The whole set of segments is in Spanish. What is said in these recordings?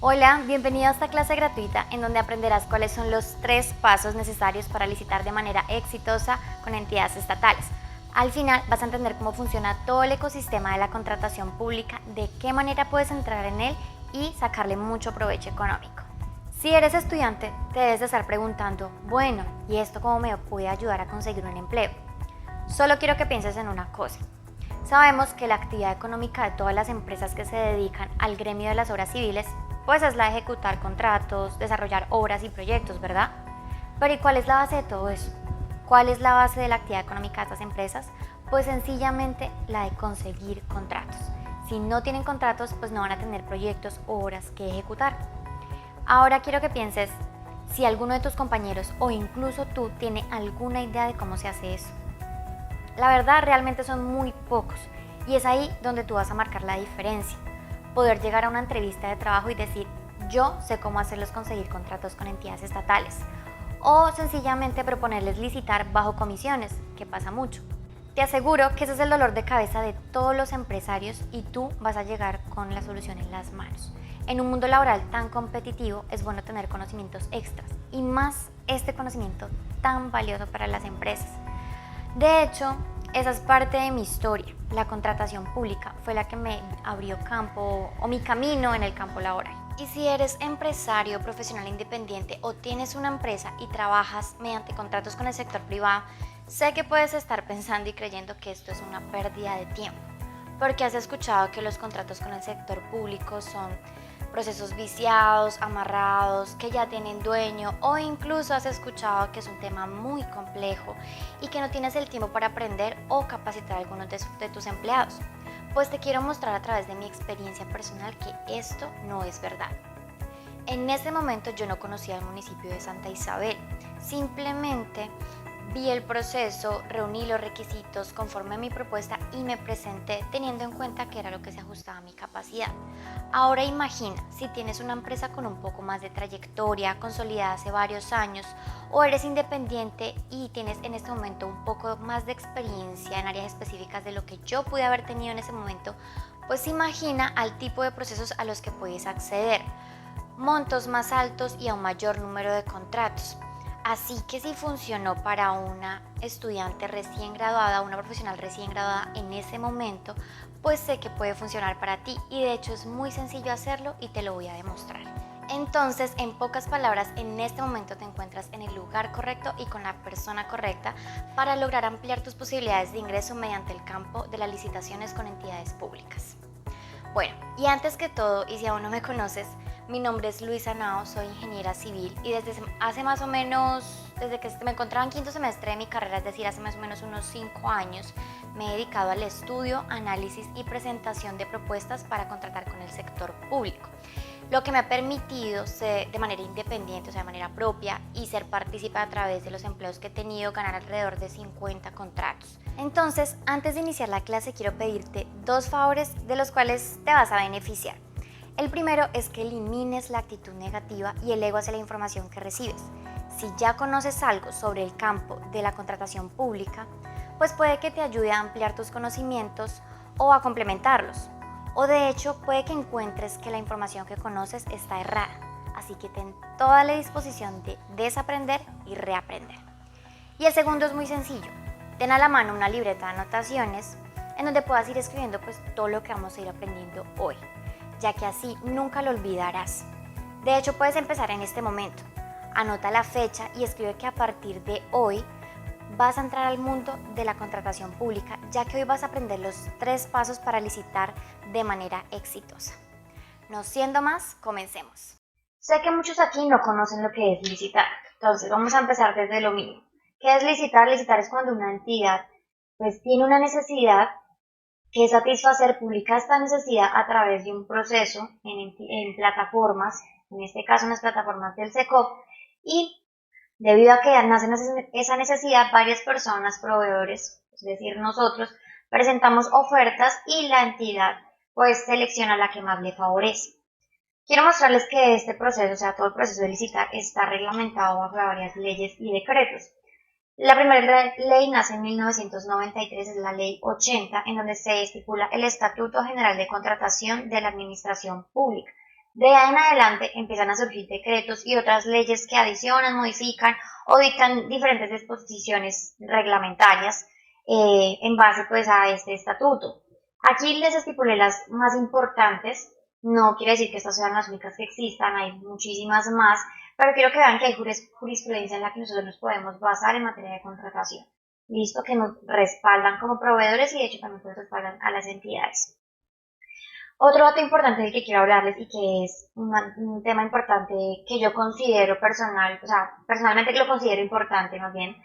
Hola, bienvenido a esta clase gratuita en donde aprenderás cuáles son los 3 pasos necesarios para licitar de manera exitosa con entidades estatales. Al final vas a entender cómo funciona todo el ecosistema de la contratación pública, de qué manera puedes entrar en él y sacarle mucho provecho económico. Si eres estudiante, te debes de estar preguntando, bueno, ¿y esto cómo me puede ayudar a conseguir un empleo? Solo quiero que pienses en una cosa. Sabemos que la actividad económica de todas las empresas que se dedican al gremio de las obras civiles, pues es la de ejecutar contratos, desarrollar obras y proyectos, ¿verdad? Pero ¿y cuál es la base de todo eso? ¿Cuál es la base de la actividad económica de estas empresas? Pues sencillamente la de conseguir contratos. Si no tienen contratos, pues no van a tener proyectos o obras que ejecutar. Ahora quiero que pienses si alguno de tus compañeros o incluso tú tiene alguna idea de cómo se hace eso. La verdad, realmente son muy pocos y es ahí donde tú vas a marcar la diferencia. Poder llegar a una entrevista de trabajo y decir, yo sé cómo hacerles conseguir contratos con entidades estatales. O sencillamente proponerles licitar bajo comisiones, que pasa mucho. Te aseguro que ese es el dolor de cabeza de todos los empresarios y tú vas a llegar con la solución en las manos. En un mundo laboral tan competitivo es bueno tener conocimientos extras y más este conocimiento tan valioso para las empresas. De hecho, esa es parte de mi historia. La contratación pública fue la que me abrió campo o mi camino en el campo laboral. Y si eres empresario, profesional independiente o tienes una empresa y trabajas mediante contratos con el sector privado, sé que puedes estar pensando y creyendo que esto es una pérdida de tiempo, porque has escuchado que los contratos con el sector público son procesos viciados, amarrados, que ya tienen dueño, o incluso has escuchado que es un tema muy complejo y que no tienes el tiempo para aprender o capacitar a algunos de tus empleados. Pues te quiero mostrar a través de mi experiencia personal que esto no es verdad. En ese momento yo no conocía el municipio de Santa Isabel, simplemente vi el proceso, reuní los requisitos conforme a mi propuesta y me presenté teniendo en cuenta que era lo que se ajustaba a mi capacidad. Ahora imagina si tienes una empresa con un poco más de trayectoria, consolidada hace varios años, o eres independiente y tienes en este momento un poco más de experiencia en áreas específicas de lo que yo pude haber tenido en ese momento, pues imagina al tipo de procesos a los que puedes acceder, montos más altos y a un mayor número de contratos. Así que si funcionó para una estudiante recién graduada, una profesional recién graduada en ese momento, pues sé que puede funcionar para ti y de hecho es muy sencillo hacerlo y te lo voy a demostrar. Entonces, en pocas palabras, en este momento te encuentras en el lugar correcto y con la persona correcta para lograr ampliar tus posibilidades de ingreso mediante el campo de las licitaciones con entidades públicas. Bueno, y antes que todo, y si aún no me conoces, mi nombre es Luisa Nao, soy ingeniera civil y desde hace más o menos, desde que me encontraba en quinto semestre de mi carrera, es decir, hace más o menos unos 5 años, me he dedicado al estudio, análisis y presentación de propuestas para contratar con el sector público, lo que me ha permitido ser de manera independiente, o sea, de manera propia, y ser partícipe a través de los empleos que he tenido, ganar alrededor de 50 contratos. Entonces, antes de iniciar la clase, quiero pedirte 2 favores de los cuales te vas a beneficiar. El primero es que elimines la actitud negativa y el ego hacia la información que recibes. Si ya conoces algo sobre el campo de la contratación pública, pues puede que te ayude a ampliar tus conocimientos o a complementarlos. O de hecho, puede que encuentres que la información que conoces está errada. Así que ten toda la disposición de desaprender y reaprender. Y el segundo es muy sencillo. Ten a la mano una libreta de anotaciones en donde puedas ir escribiendo pues todo lo que vamos a ir aprendiendo hoy, ya que así nunca lo olvidarás. De hecho, puedes empezar en este momento. Anota la fecha y escribe que a partir de hoy vas a entrar al mundo de la contratación pública, ya que hoy vas a aprender los 3 pasos para licitar de manera exitosa. No siendo más, comencemos. Sé que muchos aquí no conocen lo que es licitar, entonces vamos a empezar desde lo mínimo. ¿Qué es licitar? Licitar es cuando una entidad pues tiene una necesidad que satisfacer, publica esta necesidad a través de un proceso en plataformas, en este caso en las plataformas del SECOP, y debido a que nace esa necesidad, varias personas, proveedores, es decir, nosotros, presentamos ofertas y la entidad pues selecciona la que más le favorece. Quiero mostrarles que este proceso, o sea, todo el proceso de licitar, está reglamentado bajo varias leyes y decretos. La primera ley nace en 1993, es la Ley 80, en donde se estipula el Estatuto General de Contratación de la Administración Pública. De ahí en adelante empiezan a surgir decretos y otras leyes que adicionan, modifican o dictan diferentes disposiciones reglamentarias en base pues a este estatuto. Aquí les estipulé las más importantes, no quiere decir que estas sean las únicas que existan, hay muchísimas más, pero quiero que vean que hay jurisprudencia en la que nosotros nos podemos basar en materia de contratación. Listo, que nos respaldan como proveedores y de hecho también pues respaldan a las entidades. Otro dato importante del que quiero hablarles y que es un tema importante que yo considero personal, o sea, personalmente que lo considero importante más bien,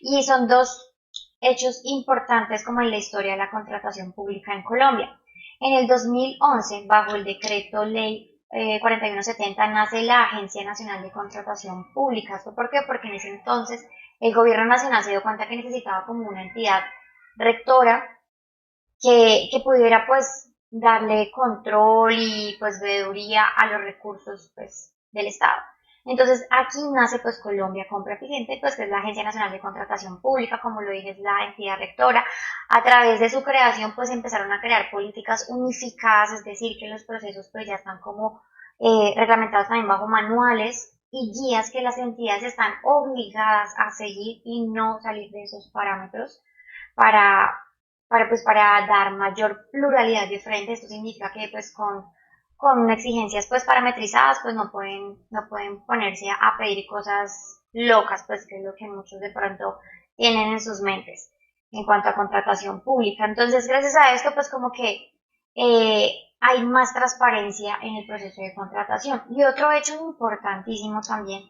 y son dos hechos importantes como en la historia de la contratación pública en Colombia. En el 2011, bajo el decreto ley 4170, nace la Agencia Nacional de Contratación Pública. ¿Esto por qué? Porque en ese entonces el gobierno nacional se dio cuenta que necesitaba como una entidad rectora que pudiera pues darle control y pues veeduría a los recursos pues del Estado. Entonces aquí nace pues Colombia Compra Eficiente, pues que es la Agencia Nacional de Contratación Pública, como lo dije, es la entidad rectora. A través de su creación pues empezaron a crear políticas unificadas, es decir, que los procesos pues ya están como reglamentados también bajo manuales y guías que las entidades están obligadas a seguir y no salir de esos parámetros para, para dar mayor pluralidad de frentes. Esto significa que pues con exigencias pues parametrizadas pues no pueden ponerse a pedir cosas locas, pues que es lo que muchos de pronto tienen en sus mentes en cuanto a contratación pública. Entonces, gracias a esto pues como que hay más transparencia en el proceso de contratación. Y otro hecho importantísimo también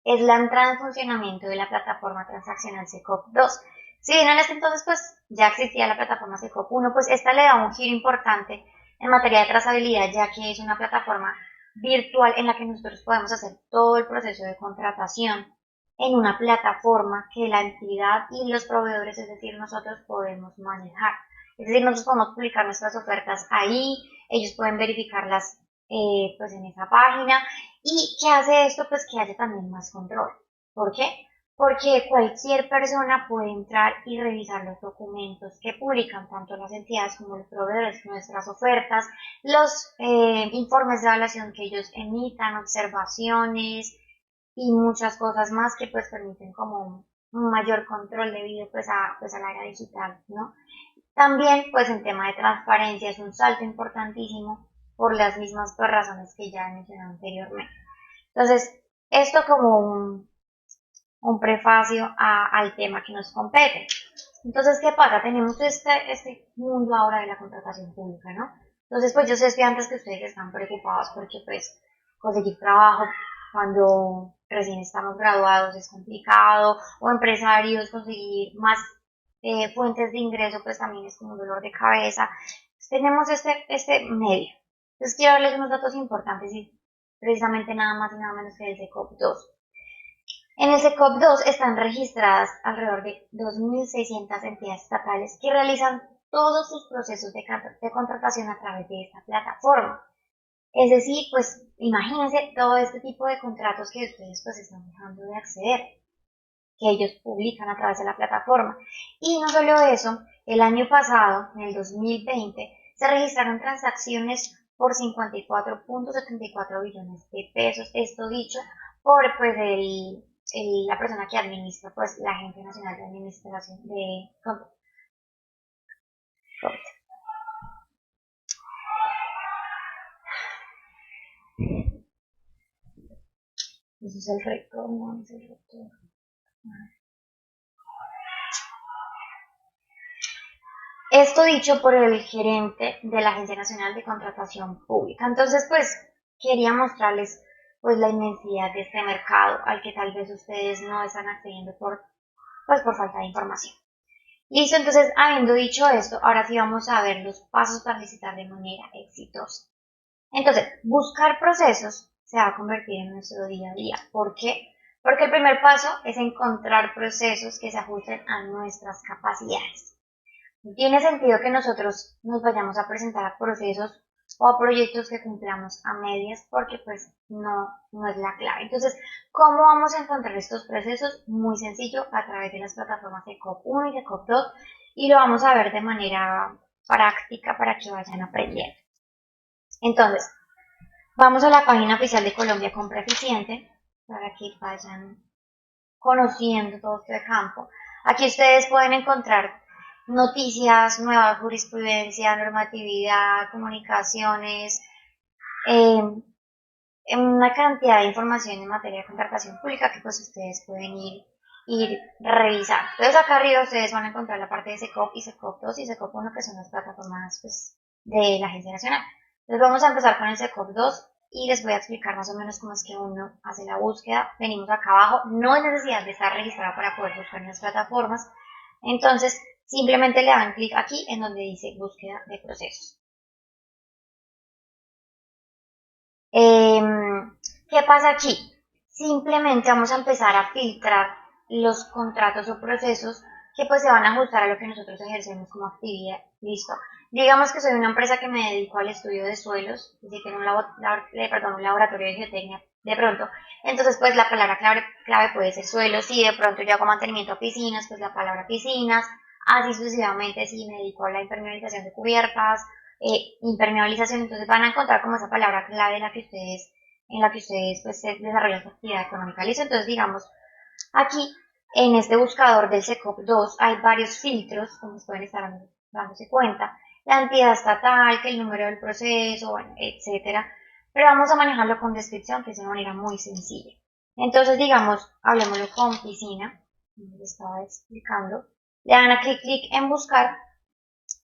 es la entrada en funcionamiento de la plataforma transaccional SECOP 2. Si bien en este entonces pues ya existía la plataforma SECOP 1, pues esta le da un giro importante en materia de trazabilidad, ya que es una plataforma virtual en la que nosotros podemos hacer todo el proceso de contratación en una plataforma que la entidad y los proveedores, es decir, nosotros podemos manejar. Es decir, nosotros podemos publicar nuestras ofertas ahí, ellos pueden verificarlas pues en esa página. ¿Y qué hace esto? Pues que haya también más control. ¿Por qué? Porque cualquier persona puede entrar y revisar los documentos que publican tanto las entidades como los proveedores, nuestras ofertas, los informes de evaluación que ellos emitan, observaciones y muchas cosas más que pues permiten como un mayor control debido pues a la era digital, ¿no? También pues en tema de transparencia es un salto importantísimo por las mismas pues, razones que ya he mencionado anteriormente. Entonces, esto como un prefacio al tema que nos compete. Entonces, ¿qué pasa? Tenemos este mundo ahora de la contratación pública, ¿no? Entonces, pues yo sé estudiantes que ustedes están preocupados porque pues conseguir trabajo cuando recién estamos graduados es complicado, o empresarios conseguir más fuentes de ingreso pues también es como un dolor de cabeza. Entonces, tenemos este medio. Entonces quiero darles unos datos importantes y precisamente nada más y nada menos que el SECOP 2. En el SECOP 2 están registradas alrededor de 2.600 entidades estatales que realizan todos sus procesos de contratación a través de esta plataforma. Es decir, pues imagínense todo este tipo de contratos que ustedes pues están dejando de acceder, que ellos publican a través de la plataforma. Y no solo eso, el año pasado, en el 2020, se registraron transacciones por 54.74 billones de pesos. Esto dicho por pues la persona que administra pues la Agencia Nacional de Administración de Ese es el rector, no es el rector. Esto dicho por el gerente de la Agencia Nacional de Contratación Pública. Entonces, pues, quería mostrarles pues la inmensidad de este mercado al que tal vez ustedes no están accediendo por falta de información. Listo, entonces, habiendo dicho esto, ahora sí vamos a ver los pasos para licitar de manera exitosa. Entonces, buscar procesos se va a convertir en nuestro día a día. ¿Por qué? Porque el primer paso es encontrar procesos que se ajusten a nuestras capacidades. Tiene sentido que nosotros nos vayamos a presentar a procesos o a proyectos que cumplamos a medias porque pues no es la clave. Entonces, ¿cómo vamos a encontrar estos procesos? Muy sencillo, a través de las plataformas de SECOP 1 y de SECOP 2 y lo vamos a ver de manera práctica para que vayan aprendiendo. Entonces, Vamos a la página oficial de Colombia Compra Eficiente para que vayan conociendo todo este campo. Aquí ustedes pueden encontrar noticias, nueva jurisprudencia, normatividad, comunicaciones, eh, una cantidad de información en materia de contratación pública que pues ustedes pueden ir revisar. Entonces acá arriba ustedes van a encontrar la parte de SECOP y SECOP 2 y SECOP 1 que son las plataformas pues, de la Agencia Nacional. Entonces vamos a empezar con el SECOP 2 y les voy a explicar más o menos cómo es que uno hace la búsqueda. Venimos acá abajo, no hay necesidad de estar registrado para poder buscar en las plataformas. Entonces simplemente le dan clic aquí en donde dice búsqueda de procesos. ¿Qué pasa aquí? Simplemente vamos a empezar a filtrar los contratos o procesos que pues se van a ajustar a lo que nosotros ejercemos como actividad. Listo. Digamos que soy una empresa que me dedico al estudio de suelos, es decir, tengo un laboratorio de geotecnia de pronto. Entonces, pues la palabra clave puede ser suelos. Si de pronto yo hago mantenimiento a piscinas, pues la palabra piscinas. Así sucesivamente, si me dedico a la impermeabilización de cubiertas, impermeabilización, entonces van a encontrar como esa palabra clave en la que ustedes pues desarrollan su actividad económica. ¿Listo? Entonces digamos, aquí en este buscador del SECOP 2 hay varios filtros, como se pueden estar dándose cuenta, la entidad estatal, que el número del proceso, bueno, etcétera. Pero vamos a manejarlo con descripción, que es de una manera muy sencilla. Entonces, digamos, hablemoslo con piscina, como les estaba explicando. Le dan a clic en buscar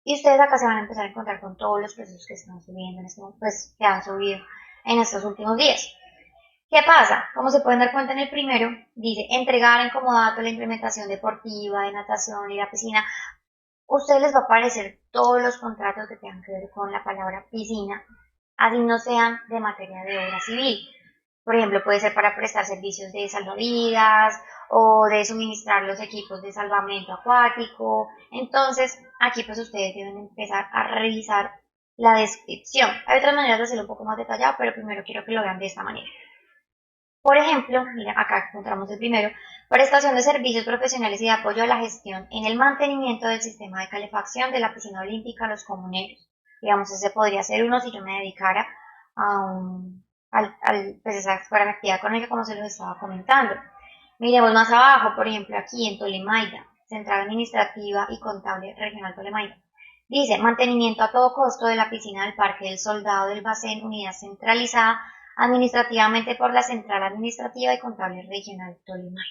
y ustedes acá se van a empezar a encontrar con todos los procesos que están subiendo en este momento, pues que han subido en estos últimos días. ¿Qué pasa? Como se pueden dar cuenta en el primero, dice entregar en comodato la implementación deportiva, de natación y la piscina. A ustedes les va a aparecer todos los contratos que tengan que ver con la palabra piscina, así no sean de materia de obra civil. Por ejemplo, puede ser para prestar servicios de salvavidas o de suministrar los equipos de salvamento acuático. Entonces, aquí pues ustedes deben empezar a revisar la descripción. Hay otras maneras de hacerlo un poco más detallado, pero primero quiero que lo vean de esta manera. Por ejemplo, mira, acá encontramos el primero, prestación de servicios profesionales y de apoyo a la gestión en el mantenimiento del sistema de calefacción de la piscina olímpica Los Comuneros. Digamos, ese podría ser uno si yo me dedicara a pues esa fuera mi actividad económica como se los estaba comentando. Miremos más abajo, por ejemplo, aquí en Tolemaida, Central Administrativa y Contable Regional Tolemaida. Dice, mantenimiento a todo costo de la piscina del Parque del Soldado del Bacén, unidad centralizada administrativamente por la Central Administrativa y Contable Regional Tolima.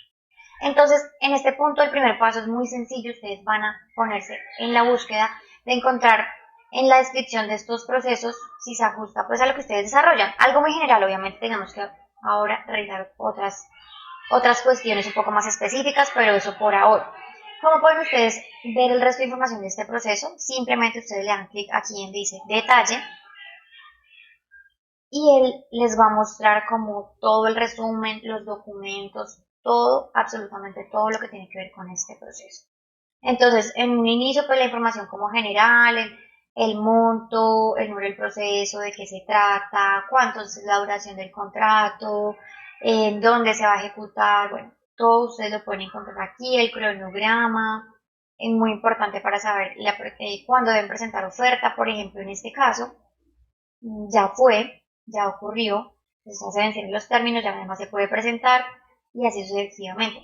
Entonces, en este punto, el primer paso es muy sencillo. Ustedes van a ponerse en la búsqueda de encontrar en la descripción de estos procesos si se ajusta pues a lo que ustedes desarrollan. Algo muy general, obviamente tenemos que ahora realizar otras cuestiones un poco más específicas, pero eso por ahora. ¿Cómo pueden ustedes ver el resto de información de este proceso? Simplemente ustedes le dan clic aquí en dice detalle y él les va a mostrar como todo el resumen, los documentos, todo, absolutamente todo lo que tiene que ver con este proceso. Entonces, en un inicio, pues la información como general, el monto, el número del proceso, de qué se trata, cuánto es la duración del contrato, dónde se va a ejecutar, bueno, todo ustedes lo pueden encontrar aquí, el cronograma, es muy importante para saber cuándo deben presentar oferta, por ejemplo, en este caso, ya ocurrió, pues ya se vencieron los términos, ya además se puede presentar y así sucesivamente.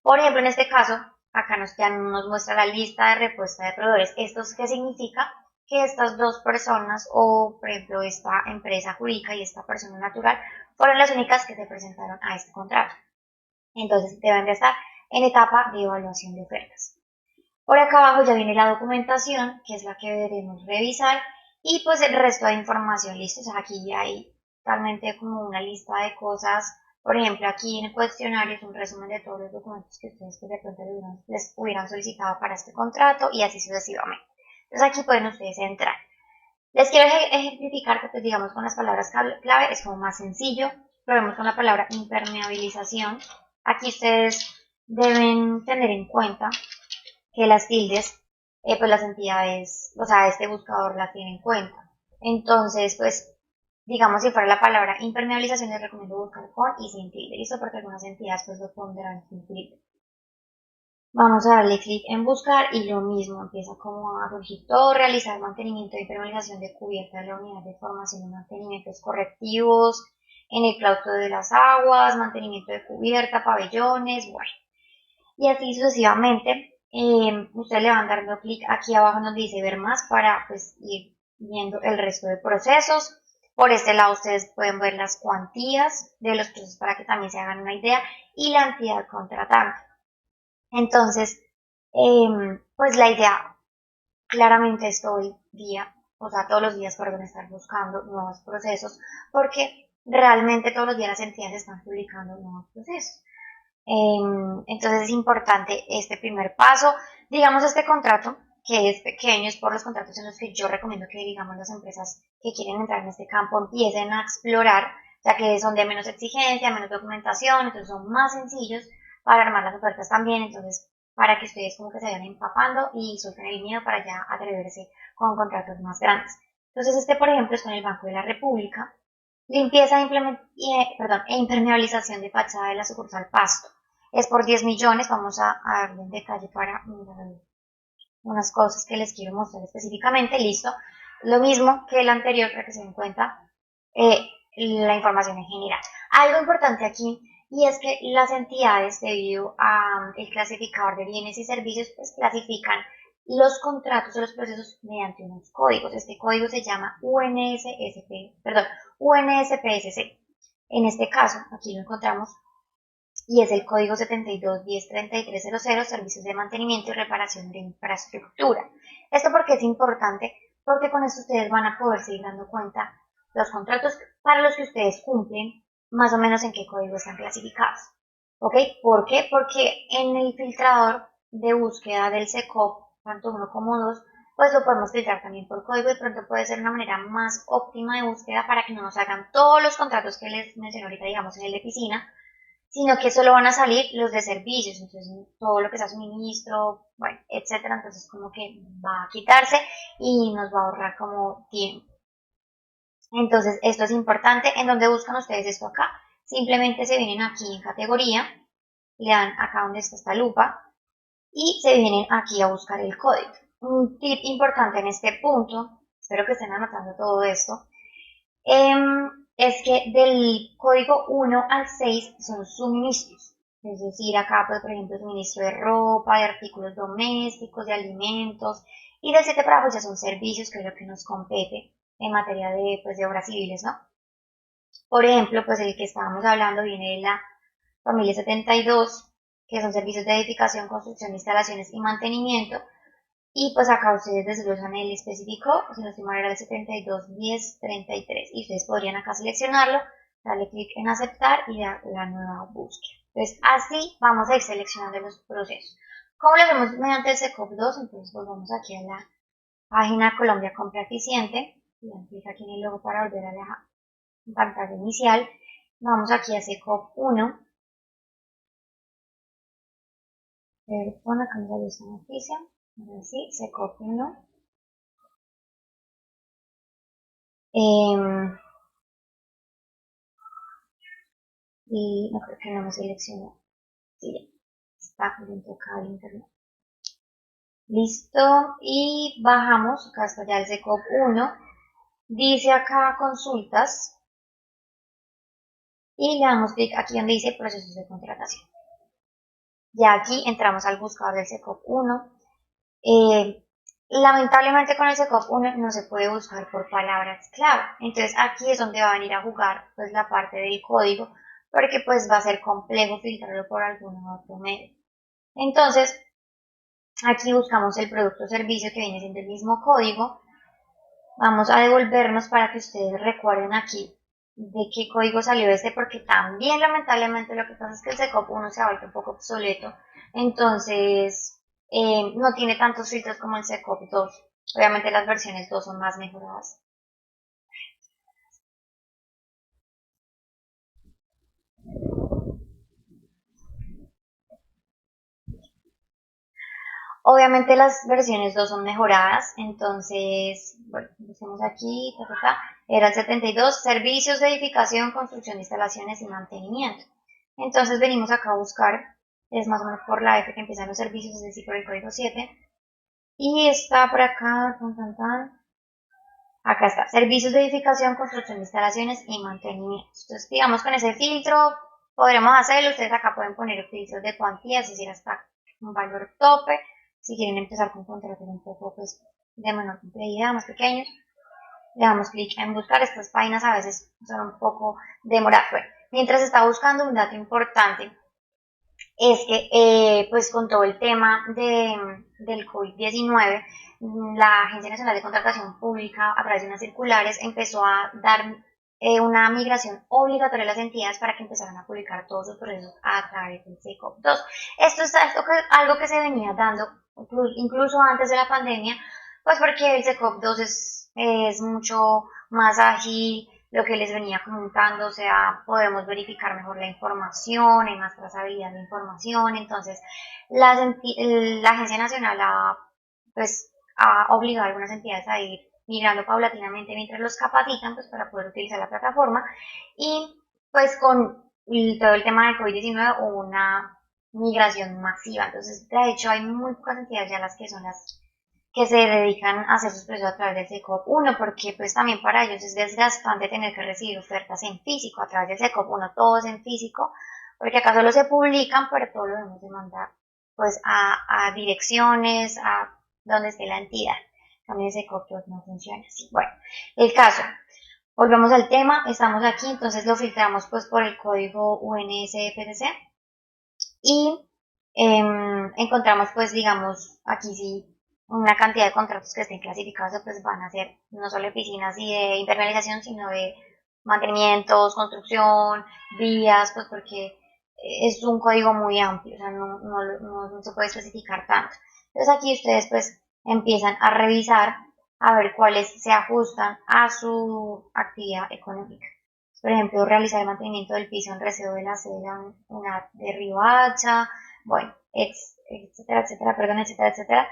Por ejemplo, en este caso, acá ya nos muestra la lista de respuesta de proveedores. ¿Esto qué significa? Que estas dos personas, o por ejemplo esta empresa jurídica y esta persona natural, fueron las únicas que se presentaron a este contrato. Entonces deben de estar en etapa de evaluación de ofertas. Por acá abajo ya viene la documentación, que es la que debemos revisar, y pues el resto de información, listo. O sea, aquí hay realmente como una lista de cosas. Por ejemplo, aquí en el cuestionario es un resumen de todos los documentos que ustedes pues, de pronto les hubieran solicitado para este contrato y así sucesivamente. Entonces aquí pueden ustedes entrar. Les quiero ejemplificar que pues digamos con las palabras clave es como más sencillo. Probemos con la palabra impermeabilización. Aquí ustedes deben tener en cuenta que las tildes, pues las entidades, o sea, este buscador las tiene en cuenta. Entonces, pues, digamos, si fuera la palabra impermeabilización, les recomiendo buscar con y sin tilde, ¿listo? Porque algunas entidades, pues, lo pondrán sin tilde. Vamos a darle clic en buscar y lo mismo, empieza como a surgir todo, realizar mantenimiento e impermeabilización de cubierta de la unidad de formación y mantenimientos correctivos en el claustro de las aguas, mantenimiento de cubierta, pabellones, bueno, y así sucesivamente. Ustedes le van dando clic aquí abajo donde dice ver más para pues ir viendo el resto de procesos. Por este lado ustedes pueden ver las cuantías de los procesos para que también se hagan una idea y la entidad contratante. Entonces, pues la idea claramente es todo el día, o sea, todos los días pueden estar buscando nuevos procesos porque realmente todos los días las entidades están publicando nuevos procesos. Entonces es importante este primer paso. Digamos, este contrato, que es pequeño, es por los contratos en los que yo recomiendo que, digamos, las empresas que quieren entrar en este campo empiecen a explorar, ya que son de menos exigencia, menos documentación, entonces son más sencillos para armar las ofertas también, entonces para que ustedes como que se vayan empapando y suelten el miedo para ya atreverse con contratos más grandes. Entonces este, por ejemplo, es con el Banco de la República, limpieza e impermeabilización de fachada de la sucursal Pasto. Es por 10 millones, vamos a darle un detalle para mirar unas cosas que les quiero mostrar específicamente, listo. Lo mismo que el anterior para que se den cuenta la información en general. Algo importante aquí y es que las entidades, debido a el clasificador de bienes y servicios, pues clasifican los contratos o los procesos mediante unos códigos. Este código se llama UNSPSC. En este caso, aquí lo encontramos y es el código 72103300, servicios de mantenimiento y reparación de infraestructura. Esto porque es importante, porque con esto ustedes van a poder seguir dando cuenta los contratos para los que ustedes cumplen, más o menos en qué código están clasificados. ¿Ok? ¿Por qué? Porque en el filtrador de búsqueda del SECOP, tanto uno como dos, pues lo podemos filtrar también por código y pronto puede ser una manera más óptima de búsqueda para que no nos hagan todos los contratos que les mencioné ahorita, digamos, en el de piscina, sino que solo van a salir los de servicios, entonces todo lo que sea suministro, bueno, etcétera, entonces como que va a quitarse y nos va a ahorrar como tiempo. Entonces esto es importante. ¿En donde buscan ustedes esto acá? Simplemente se vienen aquí en categoría, le dan acá donde está esta lupa y se vienen aquí a buscar el código. Un tip importante en este punto, espero que estén anotando todo esto, es que del código 1 al 6 son suministros. Es decir, acá, pues, por ejemplo, suministro de ropa, de artículos domésticos, de alimentos. Y del 7 para abajo ya son servicios, que es lo que nos compete en materia de, pues, de obras civiles, ¿no? Por ejemplo, pues el que estábamos hablando viene de la familia 72, que son servicios de edificación, construcción, instalaciones y mantenimiento. Y pues acá ustedes desglosan el específico, si no estoy mal era el 721033 y ustedes podrían acá seleccionarlo, darle clic en aceptar y dar la nueva búsqueda. Entonces así vamos a ir seleccionando los procesos. ¿Cómo lo hacemos mediante el SECOP2? Entonces volvamos aquí a la página Colombia Compra Eficiente, y dan clic aquí en el logo para volver a la pantalla inicial. Vamos aquí a SECOP1. Perdón, acá me salió esta noticia. Ahora sí, SECOP1. Y no creo que no me seleccionó. Sí, ya está dentro acá del internet. Listo. Y bajamos. Acá está ya el SECOP 1. Dice acá consultas. Y le damos clic aquí donde dice procesos de contratación. Ya aquí entramos al buscador del SECOP 1. Lamentablemente con el SECOP 1 no se puede buscar por palabras clave. Entonces aquí es donde va a venir a jugar pues la parte del código, porque pues va a ser complejo filtrarlo por algún otro medio. Entonces aquí buscamos el producto o servicio que viene siendo el mismo código. Vamos a devolvernos para que ustedes recuerden aquí de qué código salió este, porque también lamentablemente lo que pasa es que el SECOP 1 se ha vuelto un poco obsoleto. Entonces no tiene tantos filtros como el SECOP 2. Obviamente las versiones 2 son más mejoradas. Obviamente las versiones 2 son mejoradas, entonces, bueno, busquemos aquí, era el 72, servicios de edificación, construcción de instalaciones y mantenimiento. Entonces venimos acá a buscar es más o menos por la F que empiezan los servicios, es decir, por el código 7. Y está por acá, acá está, servicios de edificación, construcción de instalaciones y mantenimiento. Entonces, digamos, con ese filtro podremos hacerlo. Ustedes acá pueden poner filtros de cuantía, es decir, hasta un valor tope. Si quieren empezar con contratos un poco pues, de menor complejidad, más pequeños, le damos clic en buscar. Estas páginas a veces son un poco demoradas. Bueno, mientras está buscando, un dato importante es que pues con todo el tema del COVID-19, la Agencia Nacional de Contratación Pública, a través de unas circulares, empezó a dar una migración obligatoria a las entidades para que empezaran a publicar todos sus procesos a través del SECOP-2. Esto es algo que se venía dando incluso antes de la pandemia, pues porque el SECOP-2 es mucho más ágil, lo que les venía comentando, o sea, podemos verificar mejor la información, hay más trazabilidad de información. Entonces la Agencia Nacional pues, ha obligado a algunas entidades a ir migrando paulatinamente mientras los capacitan, pues, para poder utilizar la plataforma. Y pues con todo el tema de COVID-19 hubo una migración masiva. Entonces, de hecho, hay muy pocas entidades ya las que son las que se dedican a hacer sus procesos a través del SECOP-1, porque pues también para ellos es desgastante tener que recibir ofertas en físico a través del SECOP-1, todos en físico, porque acá solo se publican, pero todo lo debemos de mandar pues a direcciones, a donde esté la entidad. También el SECOP-2 no funciona así. Bueno, el caso, volvemos al tema, estamos aquí, entonces lo filtramos pues por el código UNSFDC y encontramos pues digamos aquí sí una cantidad de contratos que estén clasificados, pues van a ser no solo oficinas y de internalización, sino de mantenimientos, construcción, vías, pues porque es un código muy amplio, o sea, no se puede especificar tanto. Entonces aquí ustedes pues empiezan a revisar a ver cuáles se ajustan a su actividad económica. Por ejemplo, realizar el mantenimiento del piso en receo de la acera, una derribacha, bueno, etcétera, etcétera, perdón, etcétera, etcétera.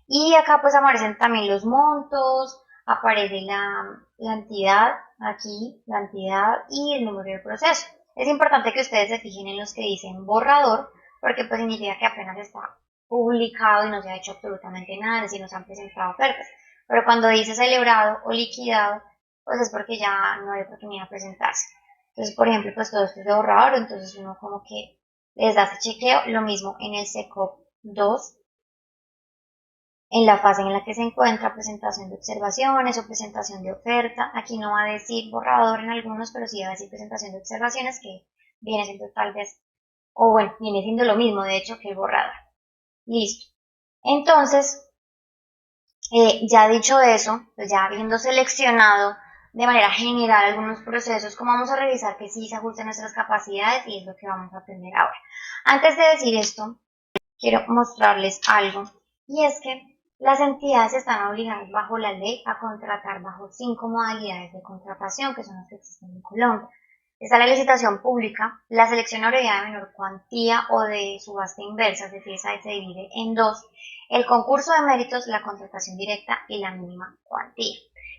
Y acá pues aparecen también los montos, aparece la entidad, aquí la entidad y el número del proceso. Es importante que ustedes se fijen en los que dicen borrador, porque pues significa que apenas está publicado y no se ha hecho absolutamente nada, es decir, no se han presentado ofertas. Pero cuando dice celebrado o liquidado, pues es porque ya no hay oportunidad de presentarse. Entonces, por ejemplo, pues todo esto es de borrador, entonces uno como que les da ese chequeo. Lo mismo en el SECOP 2, en la fase en la que se encuentra presentación de observaciones o presentación de oferta. Aquí no va a decir borrador en algunos, pero sí va a decir presentación de observaciones, que viene siendo tal vez, o bueno, viene siendo lo mismo de hecho que el borrador. Listo. Entonces, ya dicho eso, pues ya habiendo seleccionado de manera general algunos procesos, como vamos a revisar que sí se ajusten a nuestras capacidades, y es lo que vamos a aprender ahora. Antes de decir esto, quiero mostrarles algo, y es que las entidades están obligadas bajo la ley a contratar bajo 5 modalidades de contratación, que son las que existen en Colombia. Está la licitación pública, la selección abreviada de menor cuantía o de subasta inversa, es decir, esa se divide en dos, el concurso de méritos, la contratación directa y la mínima cuantía,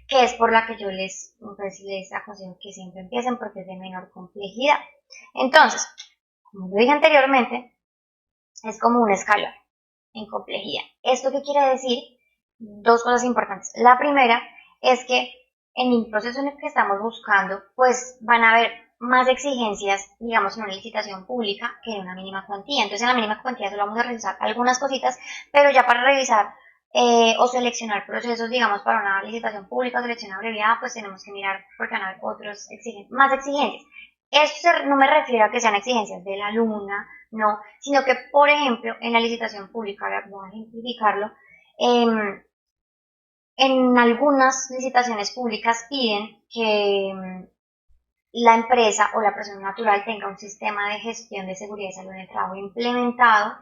que es por la que yo les aconsejo que siempre empiecen porque es de menor complejidad. Entonces, como lo dije anteriormente, es como un escalón en complejidad. ¿Esto qué quiere decir? Dos cosas importantes. La primera es que en el proceso en el que estamos buscando, pues van a haber más exigencias, digamos, en una licitación pública que en una mínima cuantía. Entonces, en la mínima cuantía solo vamos a revisar algunas cositas, pero ya para revisar o seleccionar procesos, digamos, para una licitación pública o selección abreviada, pues tenemos que mirar porque van a haber otros más exigencias. Esto no me refiero a que sean exigencias de la luna, no, sino que, por ejemplo, en la licitación pública, voy a ejemplificarlo, en algunas licitaciones públicas piden que la empresa o la persona natural tenga un sistema de gestión de seguridad y salud en el trabajo implementado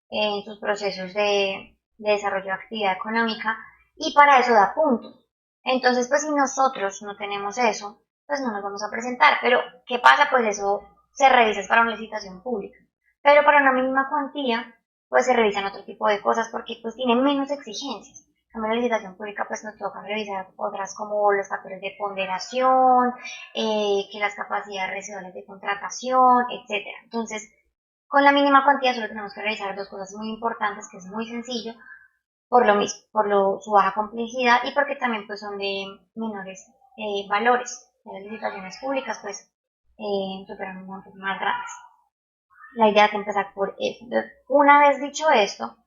en sus procesos de desarrollo de actividad económica, y para eso da puntos. Entonces, pues si nosotros no tenemos eso, pues no nos vamos a presentar. Pero, ¿qué pasa? Pues eso se revisa para una licitación pública. Pero para una mínima cuantía, pues se revisan otro tipo de cosas porque pues tienen menos exigencias. En la licitación pública pues nos toca revisar otras como los factores de ponderación, que las capacidades residuales de contratación, etcétera. Entonces, Con la mínima cuantía solo tenemos que revisar dos cosas muy importantes, que es muy sencillo, por lo mismo, su baja complejidad y porque también pues son de menores valores. De las licitaciones públicas pues superan montos más grandes. La idea es empezar por eso. Entonces, una vez dicho esto,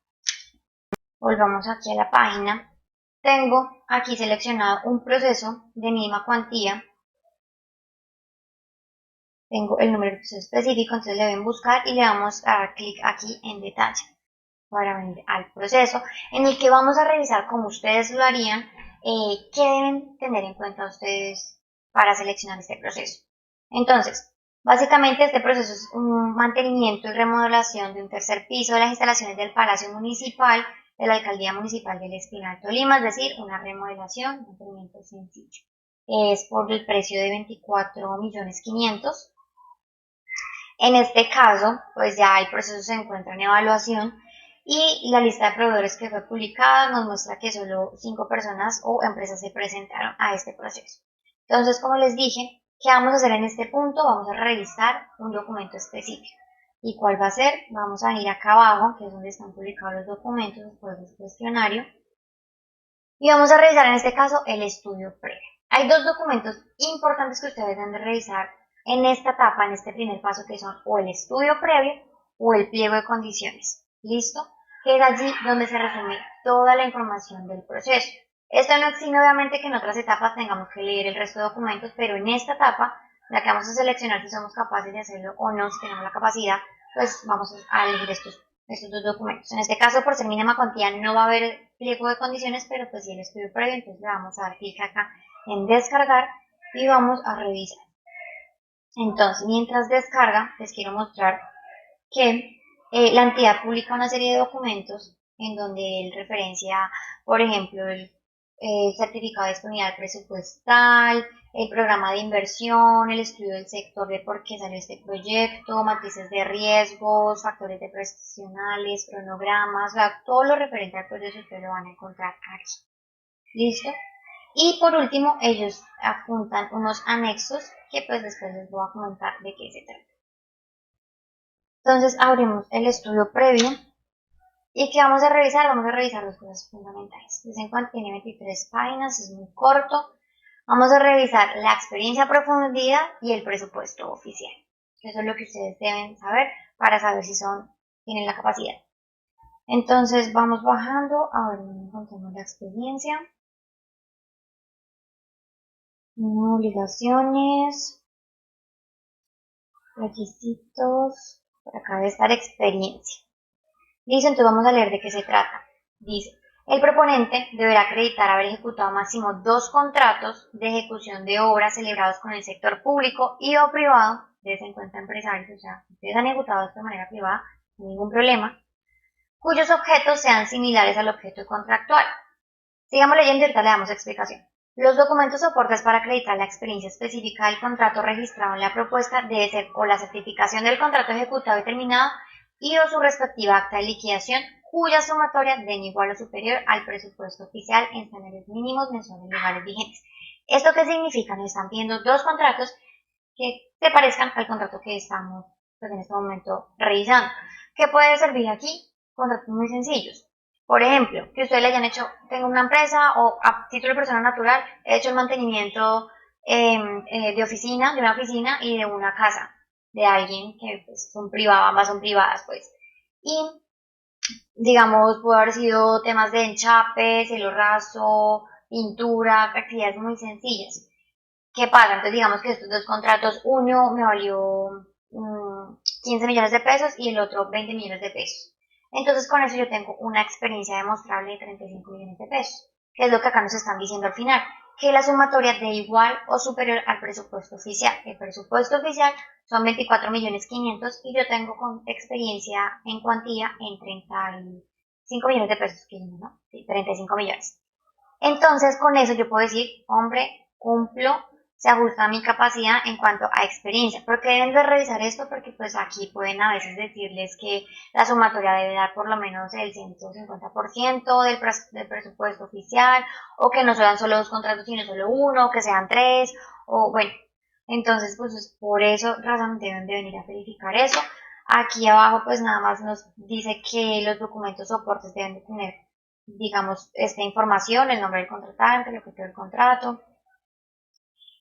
volvamos aquí a la página. Tengo aquí seleccionado un proceso de mínima cuantía. Tengo el número de proceso específico, entonces le deben buscar y le vamos a dar clic aquí en detalle para venir al proceso en el que vamos a revisar cómo ustedes lo harían, qué deben tener en cuenta ustedes para seleccionar este proceso. Entonces, básicamente este proceso es un mantenimiento y remodelación de un tercer piso de las instalaciones del Palacio Municipal de la Alcaldía Municipal del Espinal, Tolima, es decir, una remodelación, mantenimiento sencillo. Es por el precio de 24.500.000. En este caso, pues ya el proceso se encuentra en evaluación y la lista de proveedores que fue publicada nos muestra que solo 5 personas o empresas se presentaron a este proceso. Entonces, como les dije, ¿qué vamos a hacer en este punto? Vamos a revisar un documento específico. ¿Y cuál va a ser? Vamos a ir acá abajo, que es donde están publicados los documentos después del cuestionario. Y vamos a revisar en este caso el estudio previo. Hay dos documentos importantes que ustedes deben de revisar en esta etapa, en este primer paso, que son o el estudio previo o el pliego de condiciones. ¿Listo? Que es allí donde se resume toda la información del proceso. Esto no exime obviamente que en otras etapas tengamos que leer el resto de documentos, pero en esta etapa, la que vamos a seleccionar si somos capaces de hacerlo o no, si tenemos la capacidad, pues vamos a elegir estos dos documentos. En este caso, por ser mínima cuantía, no va a haber pliego de condiciones, pero pues si el estudio previo, entonces le vamos a dar clic acá en descargar y vamos a revisar. Entonces, mientras descarga, les quiero mostrar que la entidad publica una serie de documentos en donde él referencia, por ejemplo, el certificado de disponibilidad presupuestal, el programa de inversión, el estudio del sector de por qué salió este proyecto, matrices de riesgos, factores de prestacionales, cronogramas, o sea, todo lo referente al proceso ustedes lo van a encontrar aquí. ¿Listo? Y por último, ellos adjuntan unos anexos que pues después les voy a comentar de qué se trata. Entonces abrimos el estudio previo y ¿qué vamos a revisar? Vamos a revisar dos cosas fundamentales. Dicen cuánto tiene 23 páginas, es muy corto. Vamos a revisar la experiencia a profundidad y el presupuesto oficial. Eso es lo que ustedes deben saber para saber si tienen la capacidad. Entonces vamos bajando, a ver dónde encontramos la experiencia. Obligaciones, requisitos, por acá debe estar experiencia. Listo, entonces vamos a leer de qué se trata. Dice, el proponente deberá acreditar haber ejecutado máximo 2 contratos de ejecución de obras celebrados con el sector público y o privado, desde en cuenta empresarios, o sea, ustedes han ejecutado esto de manera privada, sin ningún problema, cuyos objetos sean similares al objeto contractual. Sigamos leyendo y ahorita le damos explicación. Los documentos soportes para acreditar la experiencia específica del contrato registrado en la propuesta debe ser o la certificación del contrato ejecutado y terminado y o su respectiva acta de liquidación cuya sumatoria den igual o superior al presupuesto oficial en salarios mínimos mensuales legales vigentes. ¿Esto qué significa? Nos están pidiendo 2 contratos que se parezcan al contrato que estamos pues, en este momento revisando. ¿Qué puede servir aquí? Contratos muy sencillos. Por ejemplo, que ustedes le hayan hecho, tengo una empresa o a título de persona natural, he hecho el mantenimiento de oficina, de una oficina y de una casa de alguien que pues, son privadas, ambas son privadas pues. Y digamos, puede haber sido temas de enchape, cielo raso, pintura, actividades muy sencillas. ¿Qué pasa? Entonces digamos que estos dos contratos, uno me valió 15 millones de pesos y el otro 20 millones de pesos. Entonces con eso yo tengo una experiencia demostrable de 35 millones de pesos, que es lo que acá nos están diciendo al final, que la sumatoria de igual o superior al presupuesto oficial. El presupuesto oficial son 24.500.000 y yo tengo con experiencia en cuantía en 35 millones de pesos, ¿no? Sí, 35 millones. Entonces con eso yo puedo decir, hombre, cumplo, se ajusta a mi capacidad en cuanto a experiencia. ¿Por qué deben de revisar esto? Porque pues aquí pueden a veces decirles que la sumatoria debe dar por lo menos el 150% del presupuesto oficial, o que no sean solo 2 contratos sino solo uno, o que sean 3, o bueno. Entonces pues por eso razón deben de venir a verificar eso. Aquí abajo pues nada más nos dice que los documentos soportes deben de tener, digamos, esta información, el nombre del contratante, el objeto del contrato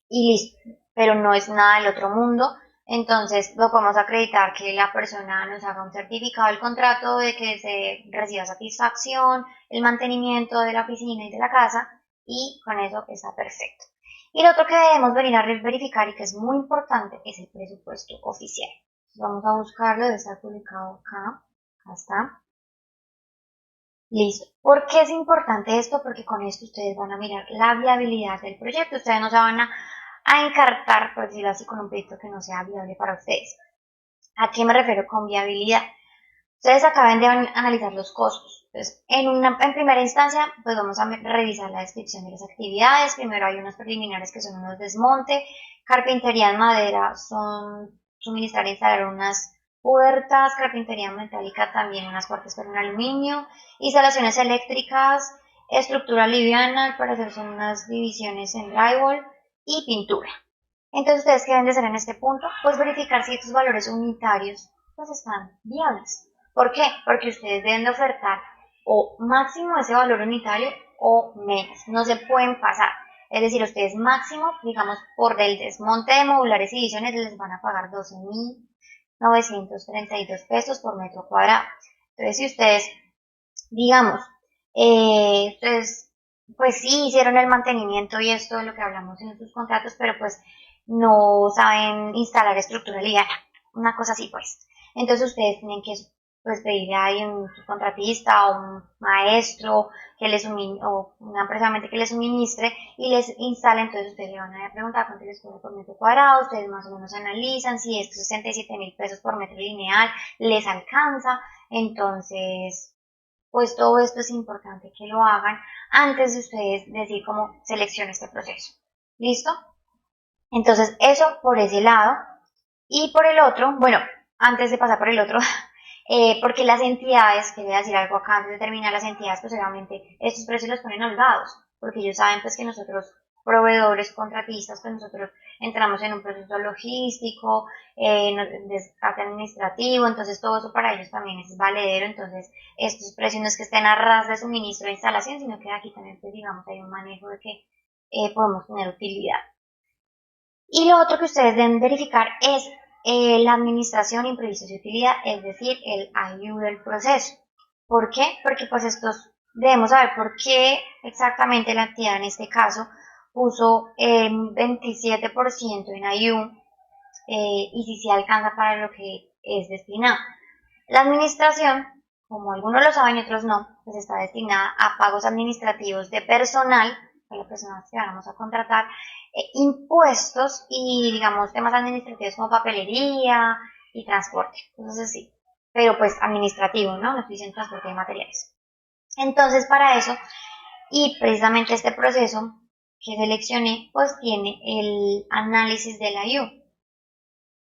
y listo. Pero no es nada del otro mundo. Entonces lo podemos acreditar que la persona nos haga un certificado del contrato de que se reciba satisfacción, el mantenimiento de la oficina y de la casa y con eso está perfecto. Y lo otro que debemos venir a verificar y que es muy importante es el presupuesto oficial. Vamos a buscarlo, debe estar publicado acá. Acá está. Listo. ¿Por qué es importante esto? Porque con esto ustedes van a mirar la viabilidad del proyecto. Ustedes no se van a encartar, por decirlo así, con un proyecto que no sea viable para ustedes. ¿A qué me refiero con viabilidad? Ustedes acaban de analizar los costos. Entonces, en primera instancia, pues vamos a revisar la descripción de las actividades. Primero hay unos preliminares que son unos desmonte, carpintería en madera, son suministrar e instalar unas puertas, carpintería metálica también unas puertas con aluminio, instalaciones eléctricas, estructura liviana, al parecer son unas divisiones en drywall y pintura. Entonces, ¿ustedes qué deben de hacer en este punto? Pues verificar si estos valores unitarios pues están viables. ¿Por qué? Porque ustedes deben de ofertar o máximo ese valor unitario o menos. No se pueden pasar. Es decir, ustedes máximo, digamos, por el desmonte de modulares y divisiones les van a pagar 12.932 pesos por metro cuadrado. Entonces, si ustedes, digamos, ustedes, pues sí hicieron el mantenimiento y esto de lo que hablamos en sus contratos, pero pues no saben instalar estructura liviana, una cosa así pues. Entonces ustedes tienen que pues pedirle a un contratista o un maestro que les o una empresa que les suministre y les instale. Entonces ustedes le van a preguntar cuánto les cobra por metro cuadrado, ustedes más o menos analizan si estos 67.000 pesos por metro lineal les alcanza. Entonces pues todo esto es importante que lo hagan antes de ustedes decir cómo selecciona este proceso. ¿Listo? Entonces eso por ese lado. Y por el otro, bueno, antes de pasar por el otro, porque las entidades, quería decir algo acá antes de terminar, las entidades pues obviamente estos precios los ponen holgados, porque ellos saben pues que nosotros proveedores, contratistas, pues nosotros entramos en un proceso logístico, desgaste administrativo, entonces todo eso para ellos también es valedero. Entonces estos precios no es que estén a ras de suministro de instalación, sino que aquí también pues digamos hay un manejo de que podemos tener utilidad. Y lo otro que ustedes deben verificar es la administración, imprevistos y utilidad, es decir, el IU del proceso. ¿Por qué? Porque pues estos debemos saber por qué exactamente la entidad en este caso puso 27% en IU y si se alcanza para lo que es destinado. La administración, como algunos lo saben y otros no, pues está destinada a pagos administrativos de personal, de las personas que vamos a contratar, impuestos y, digamos, temas administrativos como papelería y transporte. Entonces sí, pero pues administrativo, ¿no? No estoy diciendo transporte de materiales. Entonces para eso, y precisamente este proceso que seleccioné, pues tiene el análisis de la IU.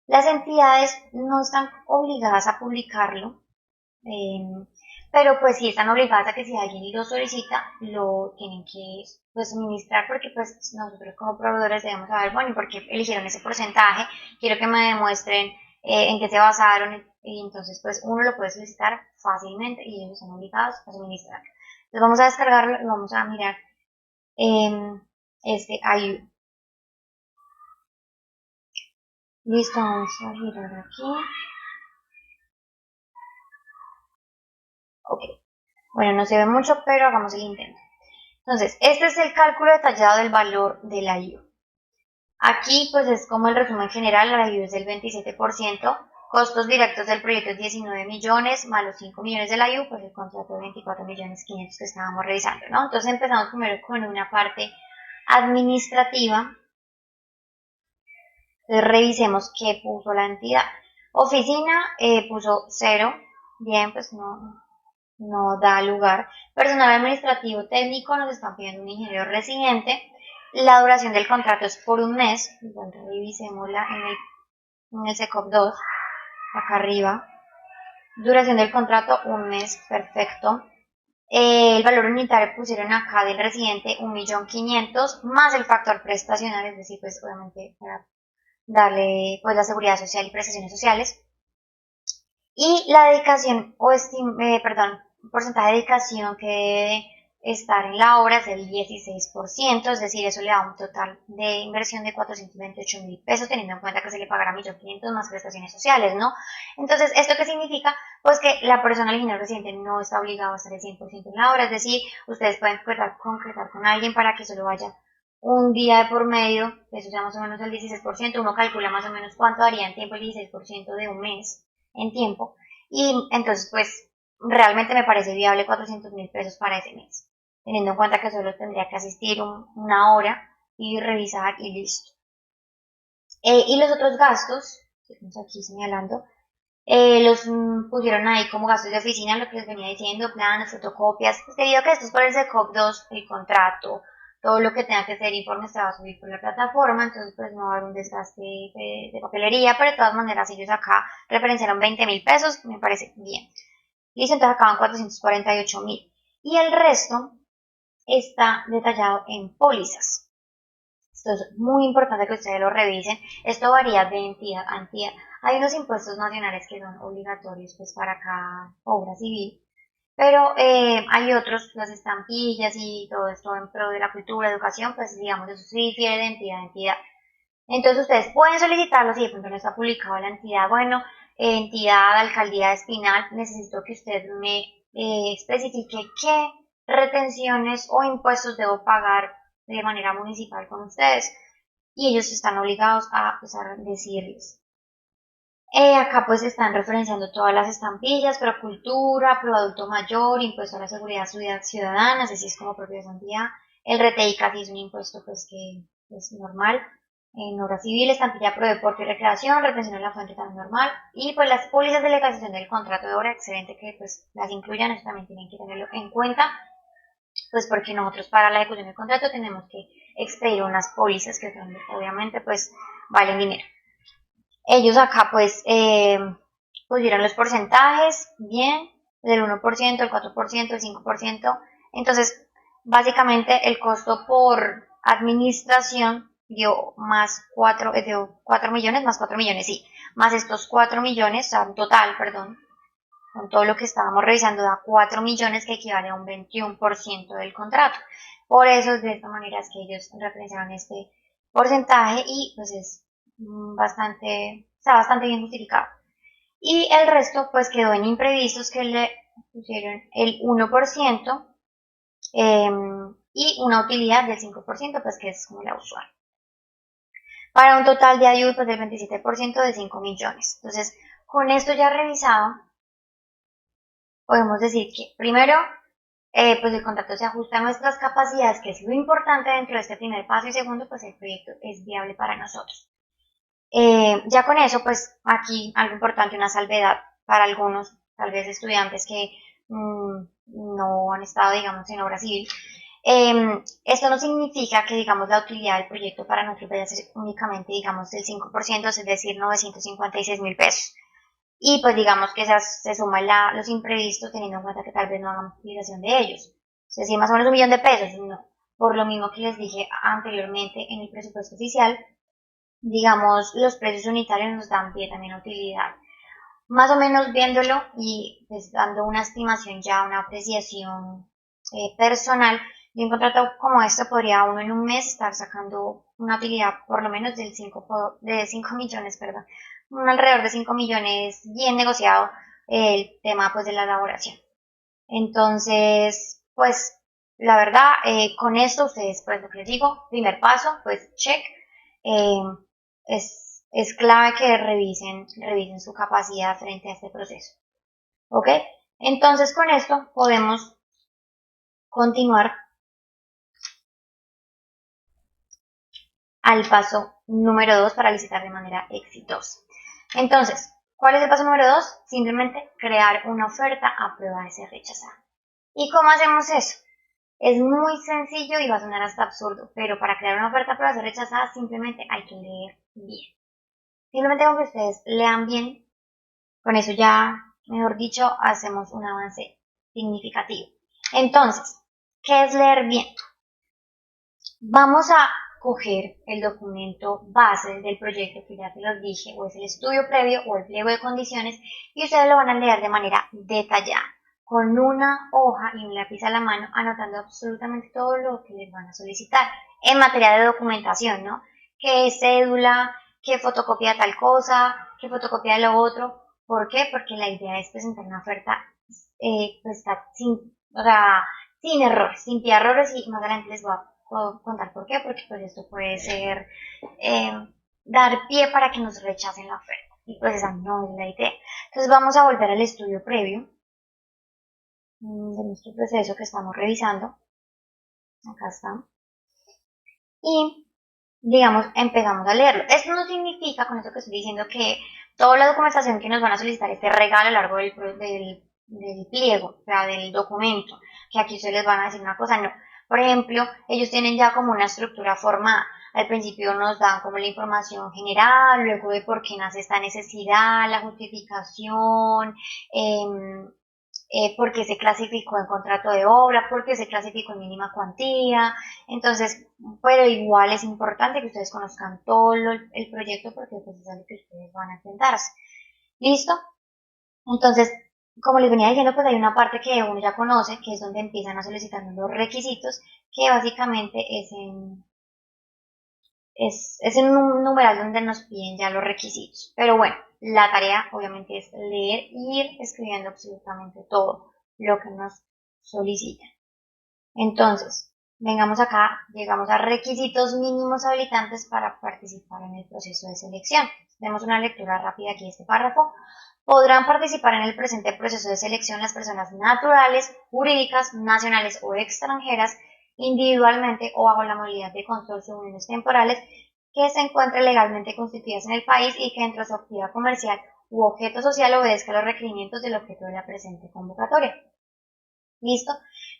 Las entidades no están obligadas a publicarlo, pero pues sí están obligadas a que si alguien lo solicita, lo tienen que pues suministrar, porque pues nosotros como proveedores debemos saber, bueno, ¿y por qué eligieron ese porcentaje? Quiero que me demuestren en qué se basaron, y entonces pues uno lo puede solicitar fácilmente y ellos están obligados a suministrar. Entonces vamos a descargarlo y vamos a mirar este IU. Listo, vamos a girar aquí. Ok. Bueno, no se ve mucho, pero hagamos el intento. Entonces, este es el cálculo detallado del valor de la IU. Aquí, pues es como el resumen general, la IU es del 27%, costos directos del proyecto es 19 millones, más los 5 millones de la IU, pues el contrato de 24 millones 500 que estábamos revisando, ¿no? Entonces empezamos primero con una parte administrativa. Entonces revisemos qué puso la entidad. Oficina puso 0, bien, pues no da lugar. Personal administrativo técnico nos están pidiendo un ingeniero residente. La duración del contrato es por un mes. Igual revisémosla en el SECOP 2, acá arriba. Duración del contrato, un mes, perfecto. El valor unitario pusieron acá del residente 1.500.000 más el factor prestacional, es decir, pues obviamente para darle pues la seguridad social y prestaciones sociales. Y la dedicación, porcentaje de dedicación que debe estar en la obra es del 16%, es decir, eso le da un total de inversión de 428.000 pesos, teniendo en cuenta que se le pagará 1.500.000 más prestaciones sociales, ¿no? Entonces, ¿esto qué significa? Pues que la persona original residente no está obligada a estar el 100% en la obra, es decir, ustedes pueden concretar con alguien para que solo vaya un día de por medio, eso ya más o menos el 16%, uno calcula más o menos cuánto daría en tiempo el 16% de un mes en tiempo, y entonces pues realmente me parece viable 400.000 pesos para ese mes, teniendo en cuenta que solo tendría que asistir una hora y revisar y listo. Y los otros gastos, que estamos aquí señalando, los pusieron ahí como gastos de oficina, lo que les venía diciendo, planos, fotocopias, pues debido a que esto es por el SECOP 2, el contrato, todo lo que tenga que ser informe se va a subir por la plataforma, entonces pues no va a haber un desgaste de papelería, pero de todas maneras ellos acá referenciaron 20.000 pesos, me parece bien. Listo, entonces acaban 448.000. Y el resto está detallado en pólizas. Esto es muy importante que ustedes lo revisen. Esto varía de entidad a entidad. Hay unos impuestos nacionales que son obligatorios pues para cada obra civil, pero hay otros, las estampillas y todo esto en pro de la cultura, educación, pues digamos eso sí difiere de entidad a entidad. Entonces ustedes pueden solicitarlo si de pronto no está publicado la entidad. Bueno, entidad, alcaldía de Espinal, necesito que usted me especifique qué retenciones o impuestos debo pagar de manera municipal con ustedes. Y ellos están obligados a, pues, a decirles. Acá pues están referenciando todas las estampillas, Procultura, Pro Adulto Mayor, Impuesto a la Seguridad Ciudadana, así es como propia santidad. El RTI casi es un impuesto pues que es normal. En obra civil, estampilla Pro Deporte y Recreación, retención en la fuente también normal. Y pues las pólizas de legalización del contrato de obra, excelente que pues las incluyan, eso también tienen que tenerlo en cuenta. Pues porque nosotros para la ejecución del contrato tenemos que expedir unas pólizas que obviamente pues valen dinero. Ellos acá pues pusieron los porcentajes bien, del 1%, el 4%, el 5%. Entonces, básicamente el costo por administración dio más 4, dio 4 millones, más 4 millones, sí, más estos 4 millones, o sea, un total, perdón, con todo lo que estábamos revisando, da 4 millones que equivale a un 21% del contrato. Por eso, de esta manera es que ellos referenciaron este porcentaje y pues es está bastante bien justificado. Y el resto pues quedó en imprevistos que le pusieron el 1% y una utilidad del 5%, pues que es como la usual. Para un total de ayuda pues del 27% de 5 millones. Entonces, con esto ya revisado, podemos decir que primero, pues el contrato se ajusta a nuestras capacidades, que es lo importante dentro de este primer paso, y segundo, pues el proyecto es viable para nosotros. Ya con eso, pues aquí algo importante, una salvedad para algunos, tal vez estudiantes que no han estado, digamos, en obra civil. Esto no significa que, digamos, la utilidad del proyecto para nosotros vaya a ser únicamente, digamos, del 5%, es decir, 956.000 pesos. Y pues digamos que se suman los imprevistos teniendo en cuenta que tal vez no hagamos utilización de ellos. Es decir, más o menos 1 millón de pesos, no. Por lo mismo que les dije anteriormente en el presupuesto oficial, digamos, los precios unitarios nos dan pie también a utilidad. Más o menos viéndolo y pues dando una estimación ya, una apreciación personal, de un contrato como este podría uno en un mes estar sacando una utilidad por lo menos de 5 millones, perdón, alrededor de 5 millones bien negociado el tema pues de la elaboración. Entonces, pues la verdad, con esto ustedes, pues lo que les digo, primer paso, pues check, eh, es clave que revisen su capacidad frente a este proceso. ¿Ok? Entonces con esto podemos continuar al paso número 2 para licitar de manera exitosa. Entonces, ¿cuál es el paso número 2? Simplemente crear una oferta a prueba de ser rechazada. ¿Y cómo hacemos eso? Es muy sencillo y va a sonar hasta absurdo, pero para crear una oferta a prueba de ser rechazada simplemente hay que leer bien. Simplemente con que ustedes lean bien, con eso ya, mejor dicho, hacemos un avance significativo. Entonces, ¿qué es leer bien? Vamos a coger el documento base del proyecto que ya te los dije, o es el estudio previo o el pliego de condiciones, y ustedes lo van a leer de manera detallada, con una hoja y un lápiz a la mano, anotando absolutamente todo lo que les van a solicitar en materia de documentación, ¿no? Que cédula, que fotocopia tal cosa, que fotocopia lo otro. ¿Por qué? Porque la idea es presentar una oferta pues, o sea, sin errores, sin errores, y más adelante les voy a contar por qué, porque pues esto puede ser eh, dar pie para que nos rechacen la oferta, y pues esa no es la idea. Entonces vamos a volver al estudio previo de nuestro proceso que estamos revisando. Acá está. Y, digamos, empezamos a leerlo. Esto no significa, con esto que estoy diciendo, que toda la documentación que nos van a solicitar esté regala a lo largo del pliego, o sea, del documento, que aquí ustedes les van a decir una cosa, no. Por ejemplo, ellos tienen ya como una estructura formada. Al principio nos dan como la información general, luego de por qué nace esta necesidad, la justificación, por qué se clasificó en contrato de obra, por qué se clasificó en mínima cuantía. Entonces, pero igual es importante que ustedes conozcan todo el proyecto, porque pues es algo que ustedes van a enfrentarse. ¿Listo? Entonces, como les venía diciendo, pues hay una parte que uno ya conoce, que es donde empiezan a solicitar los requisitos, que básicamente es en un numeral donde nos piden ya los requisitos. Pero bueno, la tarea obviamente es leer y ir escribiendo absolutamente todo lo que nos solicitan. Entonces, vengamos acá, llegamos a requisitos mínimos habilitantes para participar en el proceso de selección. Demos una lectura rápida aquí de este párrafo. Podrán participar en el presente proceso de selección las personas naturales, jurídicas, nacionales o extranjeras, individualmente o bajo la modalidad de consorcio o uniones temporales, que se encuentren legalmente constituidas en el país y que dentro de su actividad comercial u objeto social obedezca los requerimientos del objeto de la presente convocatoria. ¿Listo?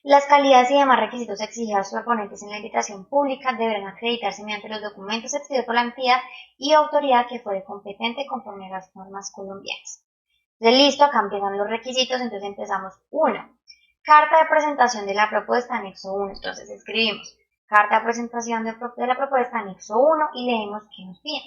Las calidades y demás requisitos exigidos a sus proponentes en la invitación pública deberán acreditarse mediante los documentos expedidos por la entidad y autoridad que fuere competente conforme a las normas colombianas. Entonces, listo, acá empiezan los requisitos, entonces empezamos 1. Carta de presentación de la propuesta, anexo 1. Entonces escribimos carta de presentación de la propuesta, anexo 1, y leemos qué nos piden.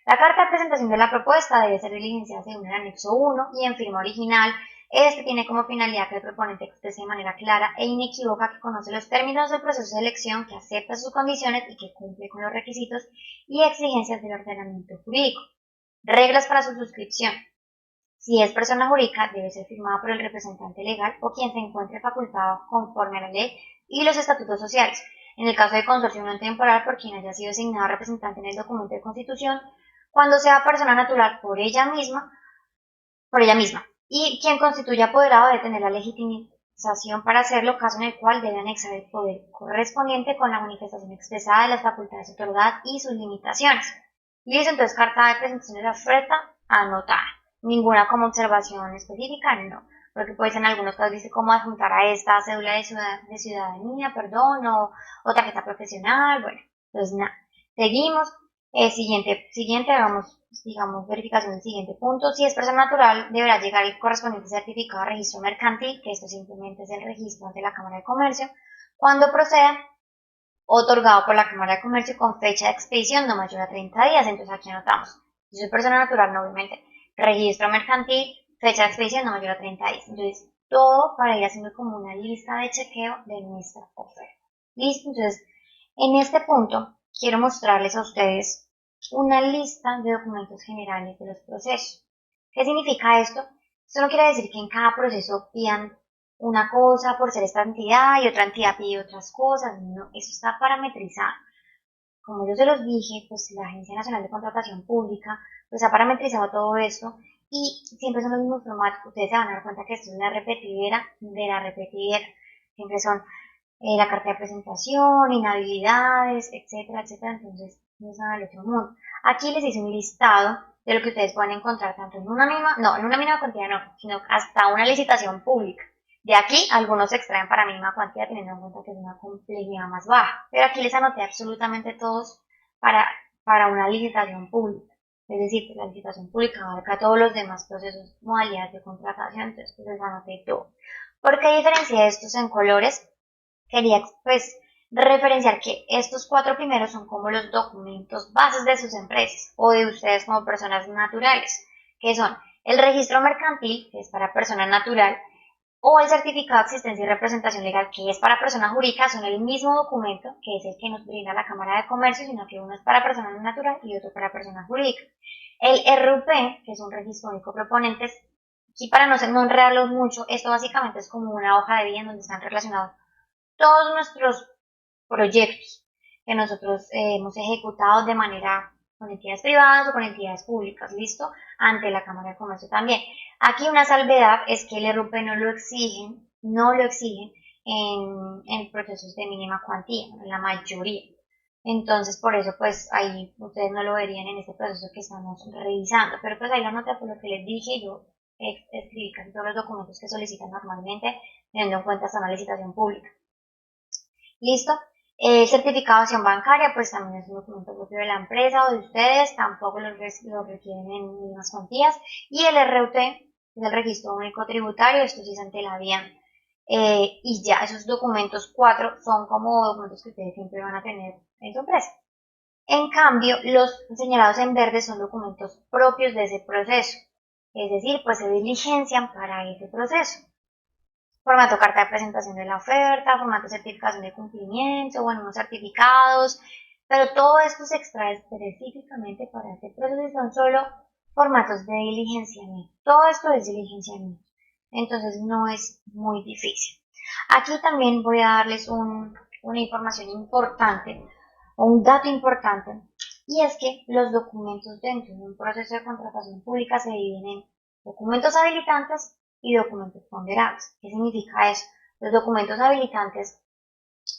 La carta de presentación de la propuesta debe ser diligenciada según el anexo 1 y en firma original. Este tiene como finalidad que el proponente exprese de manera clara e inequívoca que conoce los términos del proceso de elección, que acepta sus condiciones y que cumple con los requisitos y exigencias del ordenamiento jurídico. Reglas para su suscripción. Si es persona jurídica, debe ser firmada por el representante legal o quien se encuentre facultado conforme a la ley y los estatutos sociales. En el caso de consorcio unión temporal, por quien haya sido asignado representante en el documento de constitución, cuando sea persona natural por ella misma, y quien constituya apoderado debe tener la legitimización para hacerlo, caso en el cual debe anexar el poder correspondiente con la manifestación expresada de las facultades otorgadas y sus limitaciones. Listo, entonces carta de presentación de la oferta, anotada. Ninguna como observación específica, no, porque pues en algunos casos dice cómo adjuntar a esta cédula de ciudadanía, perdón, o tarjeta profesional, bueno, entonces nada. Seguimos, siguiente, hagamos, digamos, verificación del siguiente punto. Si es persona natural, deberá llegar el correspondiente certificado de registro mercantil, que esto simplemente es el registro ante la Cámara de Comercio, cuando proceda, otorgado por la Cámara de Comercio con fecha de expedición no mayor a 30 días. Entonces aquí anotamos, si soy persona natural, no, obviamente, registro mercantil, fecha de expedición no mayor a 30 días. Entonces, todo para ir haciendo como una lista de chequeo de nuestra oferta. ¿Listo? Entonces, en este punto, quiero mostrarles a ustedes una lista de documentos generales de los procesos. ¿Qué significa esto? Esto no quiere decir que en cada proceso pidan una cosa por ser esta entidad y otra entidad pide otras cosas. No, eso está parametrizado. Como yo se los dije, pues la Agencia Nacional de Contratación Pública pues ha parametrizado todo esto y siempre son los mismos formatos. Ustedes se van a dar cuenta que esto es la repetidera de la repetidera. Siempre son la carta de presentación, inhabilidades, etcétera, etcétera. Entonces, no es nada del otro mundo. Aquí les hice un listado de lo que ustedes pueden encontrar tanto en una mínima cantidad no, sino hasta una licitación pública. De aquí, algunos se extraen para mínima cuantía teniendo en cuenta que es una complejidad más baja. Pero aquí les anoté absolutamente todos para una licitación pública. Es decir, que la licitación pública abarca todos los demás procesos, modalidades de contratación, entonces les anoté todo. ¿Por qué diferencié estos en colores? Quería pues referenciar que estos 4 primeros son como los documentos bases de sus empresas o de ustedes como personas naturales, que son El registro mercantil, que es para persona natural, o el certificado de existencia y representación legal, que es para persona jurídica, son el mismo documento, que es el que nos brinda la Cámara de Comercio, sino que uno es para persona natural y otro para persona jurídica. El RUP, que es un registro único de proponentes, y para no enredarlos mucho, esto básicamente es como una hoja de vida en donde están relacionados todos nuestros proyectos que nosotros hemos ejecutado de manera con entidades privadas o con entidades públicas, ¿listo? Ante la Cámara de Comercio también. Aquí una salvedad es que el RUP no lo exigen en procesos de mínima cuantía, en la mayoría. Entonces, por eso, pues, ahí ustedes no lo verían en este proceso que estamos revisando. Pero pues ahí la nota, por lo que les dije, yo escribí casi todos los documentos que solicitan normalmente, teniendo en cuenta esta una licitación pública. ¿Listo? Certificación bancaria, pues también es un documento propio de la empresa o de ustedes, tampoco lo requieren en mínimas cuantías. Y el RUT, que es el Registro Único Tributario, esto sí es ante la DIAN. Y ya, esos documentos 4 son como documentos que ustedes siempre van a tener en su empresa. En cambio, los señalados en verde son documentos propios de ese proceso, es decir, pues se diligencian para ese proceso. Formato carta de presentación de la oferta, formato certificación de cumplimiento, bueno, unos certificados, pero todo esto se extrae específicamente para este proceso y son solo formatos de diligenciamiento. Todo esto es diligenciamiento, entonces no es muy difícil. Aquí también voy a darles una información importante o un dato importante, y es que los documentos dentro de un proceso de contratación pública se dividen en documentos habilitantes y documentos ponderables. ¿Qué significa eso? Los documentos habilitantes,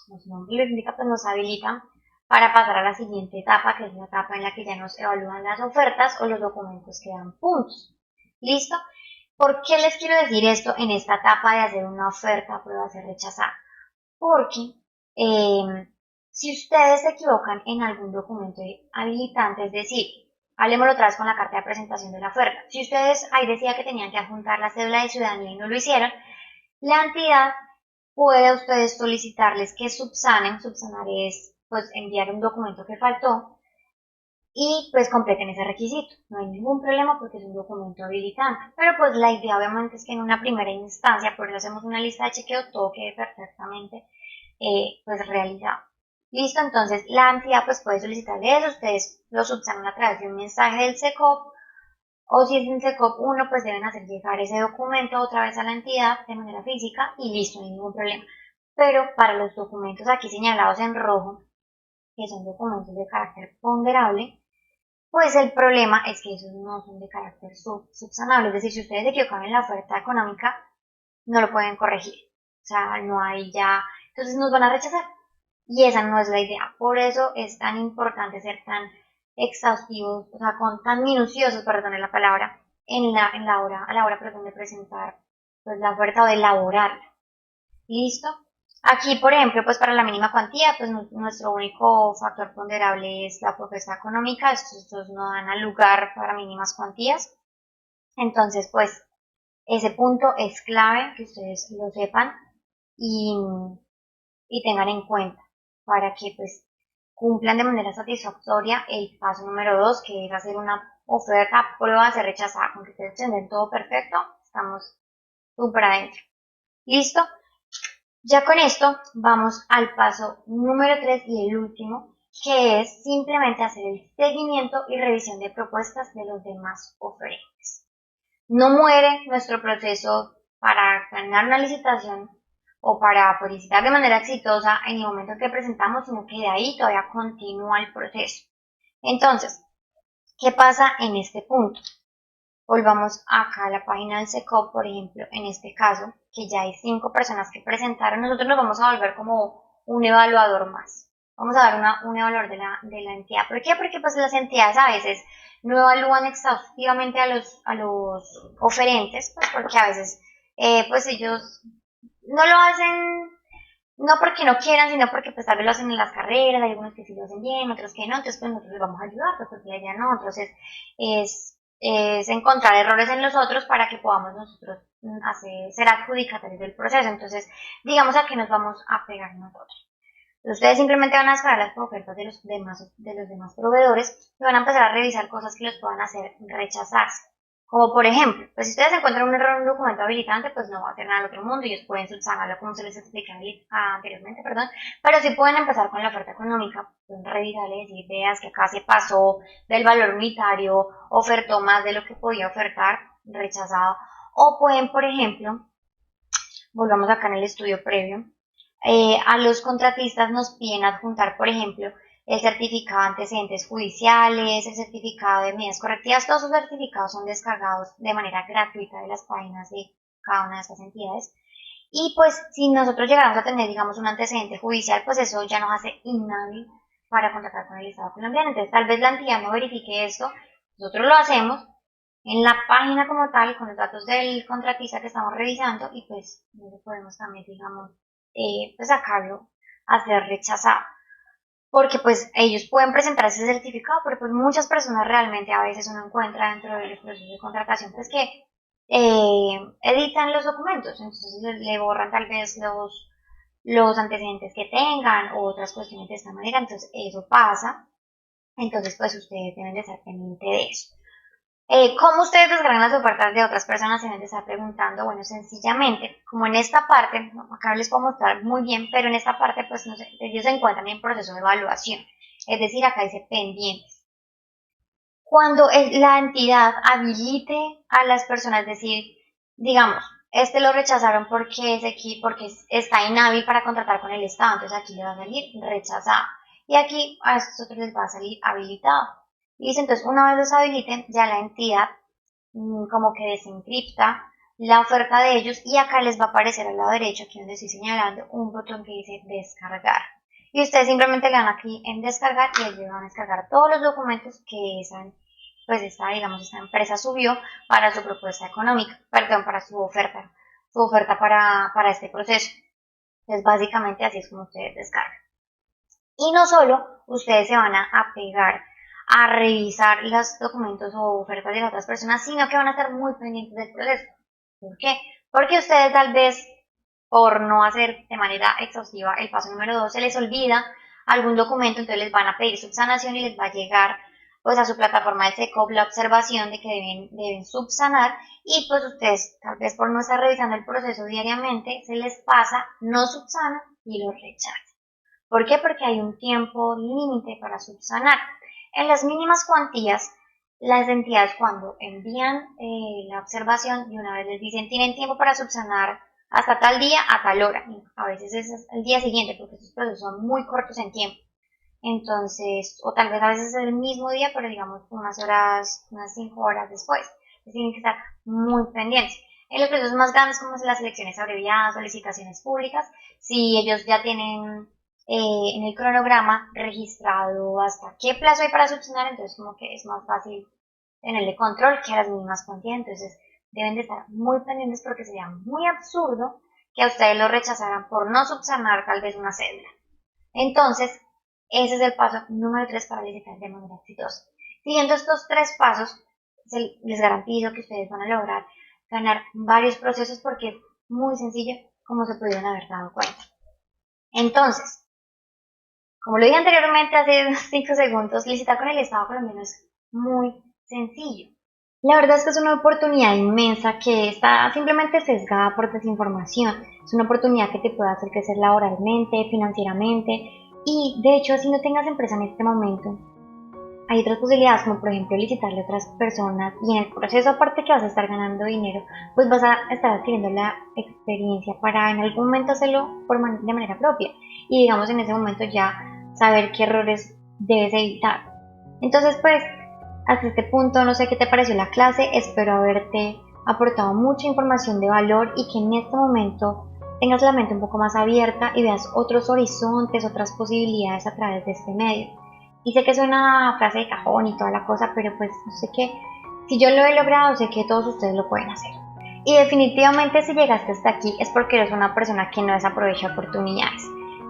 como su nombre lo indica, pues nos habilitan para pasar a la siguiente etapa, que es la etapa en la que ya nos evalúan las ofertas o los documentos que dan puntos. ¿Listo? ¿Por qué les quiero decir esto en esta etapa de hacer una oferta, prueba, ser rechazada? Porque si ustedes se equivocan en algún documento habilitante, es decir, hablemos otra vez con la carta de presentación de la oferta. Si ustedes ahí decía que tenían que adjuntar la cédula de ciudadanía y no lo hicieron, la entidad puede a ustedes solicitarles que subsanen. Subsanar es pues enviar un documento que faltó y pues completen ese requisito. No hay ningún problema porque es un documento habilitante. Pero pues la idea obviamente es que en una primera instancia, por eso hacemos una lista de chequeo, todo quede perfectamente pues realizado. Listo, entonces la entidad pues puede solicitarle eso, ustedes lo subsanan a través de un mensaje del SECOP, o si es en SECOP 1, pues deben hacer llegar ese documento otra vez a la entidad de manera física y listo, no hay ningún problema. Pero para los documentos aquí señalados en rojo, que son documentos de carácter ponderable, pues el problema es que esos no son de carácter subsanable, es decir, si ustedes se equivocan en la oferta económica, no lo pueden corregir, o sea, no hay ya, entonces nos van a rechazar. Y esa no es la idea. Por eso es tan importante ser tan exhaustivos, o sea, tan minuciosos, perdón, la palabra, a la hora, perdón, de presentar pues, la oferta o de elaborarla. ¿Listo? Aquí, por ejemplo, pues para la mínima cuantía, pues nuestro único factor ponderable es la propuesta económica. Estos no dan lugar para mínimas cuantías. Entonces, pues, ese punto es clave que ustedes lo sepan y tengan en cuenta para que pues cumplan de manera satisfactoria el paso número 2, que es hacer una oferta, prueba, ser rechazada. Con que ustedes tienen todo perfecto, estamos súper adentro. ¿Listo? Ya con esto vamos al paso número 3 y el último, que es simplemente hacer el seguimiento y revisión de propuestas de los demás oferentes. No muere nuestro proceso para ganar una licitación o para licitar de manera exitosa en el momento en que presentamos, sino que de ahí todavía continúa el proceso. Entonces, ¿qué pasa en este punto? Volvamos acá a la página del SECOP, por ejemplo, en este caso, que ya hay 5 personas que presentaron, nosotros nos vamos a volver como un evaluador más. Vamos a dar un evaluador de la entidad. ¿Por qué? Porque pues las entidades a veces no evalúan exhaustivamente a los oferentes, pues porque a veces pues ellos no lo hacen, no porque no quieran, sino porque pues tal vez lo hacen en las carreras, hay algunos que sí lo hacen bien, otros que no, entonces pues nosotros les vamos a ayudar, pues porque la idea no, entonces es encontrar errores en los otros para que podamos nosotros ser adjudicatarios del proceso. Entonces, digamos a qué nos vamos a pegar nosotros. Ustedes simplemente van a esperar las ofertas de los demás proveedores y van a empezar a revisar cosas que los puedan hacer rechazarse. Como por ejemplo, pues si ustedes encuentran un error en un documento habilitante, pues no va a hacer nada al otro mundo, ellos pueden subsanarlo como se les expliqué anteriormente, perdón, pero sí pueden empezar con la oferta económica, pueden revisarle y decir, veas que acá se pasó del valor unitario, ofertó más de lo que podía ofertar, rechazado, o pueden, por ejemplo, volvamos acá en el estudio previo, a los contratistas nos piden adjuntar, por ejemplo, el certificado de antecedentes judiciales, el certificado de medidas correctivas, todos esos certificados son descargados de manera gratuita de las páginas de cada una de estas entidades. Y pues si nosotros llegáramos a tener, digamos, un antecedente judicial, pues eso ya nos hace inhábil para contratar con el Estado colombiano. Entonces tal vez la entidad no verifique esto, nosotros lo hacemos en la página como tal, con los datos del contratista que estamos revisando, y pues no podemos también, digamos, pues sacarlo a ser rechazado. Porque pues ellos pueden presentar ese certificado, pero pues muchas personas realmente a veces uno encuentra dentro de los procesos de contratación pues que editan los documentos, entonces le borran tal vez los antecedentes que tengan o otras cuestiones de esta manera, entonces eso pasa, entonces pues ustedes deben de estar pendientes de eso. ¿Cómo ustedes descargan las ofertas de otras personas? Se deben de estar preguntando, bueno, sencillamente, como en esta parte, acá no les puedo mostrar muy bien, pero en esta parte, pues no sé, ellos se encuentran en proceso de evaluación, es decir, acá dice pendientes. Cuando la entidad habilite a las personas, es decir, digamos, este lo rechazaron porque porque está inhábil para contratar con el Estado, entonces aquí le va a salir rechazado. Y aquí a estos otros les va a salir habilitado. Y dice, entonces, una vez los habiliten, ya la entidad como que desencripta la oferta de ellos y acá les va a aparecer al lado derecho, aquí donde estoy señalando, un botón que dice descargar. Y ustedes simplemente le dan aquí en descargar y ellos van a descargar todos los documentos que pues esta empresa subió para su propuesta económica, perdón, para su oferta para este proceso. Entonces, básicamente así es como ustedes descargan. Y no solo ustedes se van a pegar a revisar los documentos o ofertas de las otras personas, sino que van a estar muy pendientes del proceso. ¿Por qué? Porque ustedes tal vez, por no hacer de manera exhaustiva el paso número 2, se les olvida algún documento, entonces les van a pedir subsanación y les va a llegar pues a su plataforma de SECOP la observación de que deben subsanar y pues ustedes tal vez por no estar revisando el proceso diariamente se les pasa, no subsanan y lo rechazan. ¿Por qué? Porque hay un tiempo límite para subsanar. En las mínimas cuantías, las entidades cuando envían la observación de una vez les dicen tienen tiempo para subsanar hasta tal día a tal hora. A veces es el día siguiente porque estos procesos son muy cortos en tiempo. Entonces, o tal vez a veces es el mismo día, pero digamos unas 5 horas después. Entonces, tienen que estar muy pendientes. En los procesos más grandes como las elecciones abreviadas o licitaciones públicas, si ellos ya tienen en el cronograma registrado hasta qué plazo hay para subsanar, entonces como que es más fácil tenerle control que a las mismas cuantías, entonces deben de estar muy pendientes porque sería muy absurdo que a ustedes lo rechazaran por no subsanar tal vez una cédula. Entonces, ese es el paso número 3 para licitar de manera exitosa. Siguiendo estos 3 pasos, les garantizo que ustedes van a lograr ganar varios procesos porque es muy sencillo como se pudieron haber dado cuenta. Entonces, como lo dije anteriormente hace 5 segundos, licitar con el Estado colombiano es muy sencillo. La verdad es que es una oportunidad inmensa que está simplemente sesgada por desinformación. Es una oportunidad que te puede hacer crecer laboralmente, financieramente y de hecho si no tengas empresa en este momento, hay otras posibilidades como por ejemplo licitarle a otras personas y en el proceso aparte que vas a estar ganando dinero, pues vas a estar adquiriendo la experiencia para en algún momento hacerlo de manera propia y digamos en ese momento ya saber qué errores debes evitar. Entonces pues hasta este punto no sé qué te pareció la clase, espero haberte aportado mucha información de valor y que en este momento tengas la mente un poco más abierta y veas otros horizontes, otras posibilidades a través de este medio. Y sé que es una frase de cajón y toda la cosa, pero pues sé que si yo lo he logrado, sé que todos ustedes lo pueden hacer. Y definitivamente si llegaste hasta aquí es porque eres una persona que no desaprovecha oportunidades,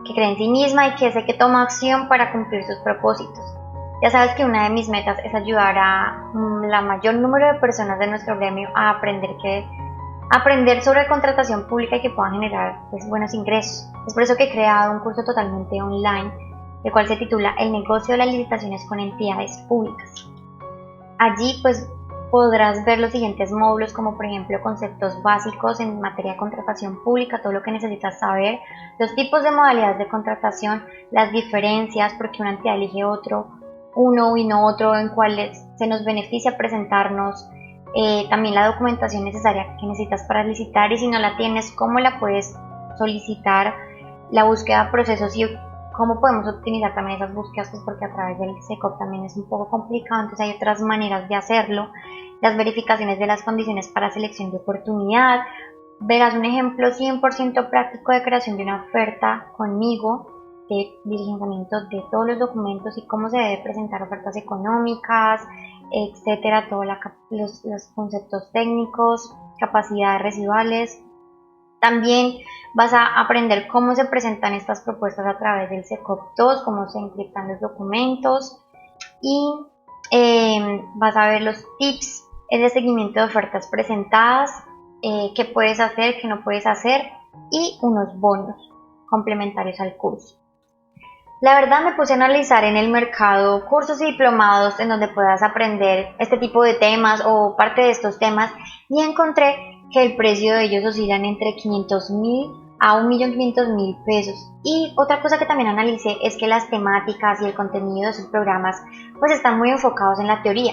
que cree en sí misma y que sé que toma acción para cumplir sus propósitos. Ya sabes que una de mis metas es ayudar a la mayor número de personas de nuestro gremio a aprender sobre contratación pública y que puedan generar pues, buenos ingresos. Es por eso que he creado un curso totalmente online, el cual se titula El negocio de las licitaciones con entidades públicas. Allí pues podrás ver los siguientes módulos, como por ejemplo conceptos básicos en materia de contratación pública, todo lo que necesitas saber, los tipos de modalidades de contratación, las diferencias, porque una entidad elige uno y no otro, en cuáles se nos beneficia presentarnos, también la documentación necesaria que necesitas para licitar, y si no la tienes, cómo la puedes solicitar, la búsqueda de procesos y cómo podemos optimizar también esas búsquedas, pues porque a través del SECOP también es un poco complicado, entonces hay otras maneras de hacerlo, las verificaciones de las condiciones para selección de oportunidad. Verás un ejemplo 100% práctico de creación de una oferta conmigo, de diligenciamiento de todos los documentos y cómo se debe presentar ofertas económicas, etcétera, todos los conceptos técnicos, capacidades residuales. También vas a aprender cómo se presentan estas propuestas a través del SECOP 2, cómo se encriptan los documentos, y vas a ver los tips de seguimiento de ofertas presentadas, qué puedes hacer, qué no puedes hacer, y unos bonos complementarios al curso. La verdad, me puse a analizar en el mercado cursos y diplomados en donde puedas aprender este tipo de temas o parte de estos temas, y encontré que el precio de ellos oscilan entre 500.000 a 1.500.000 pesos. Y otra cosa que también analicé es que las temáticas y el contenido de sus programas pues están muy enfocados en la teoría.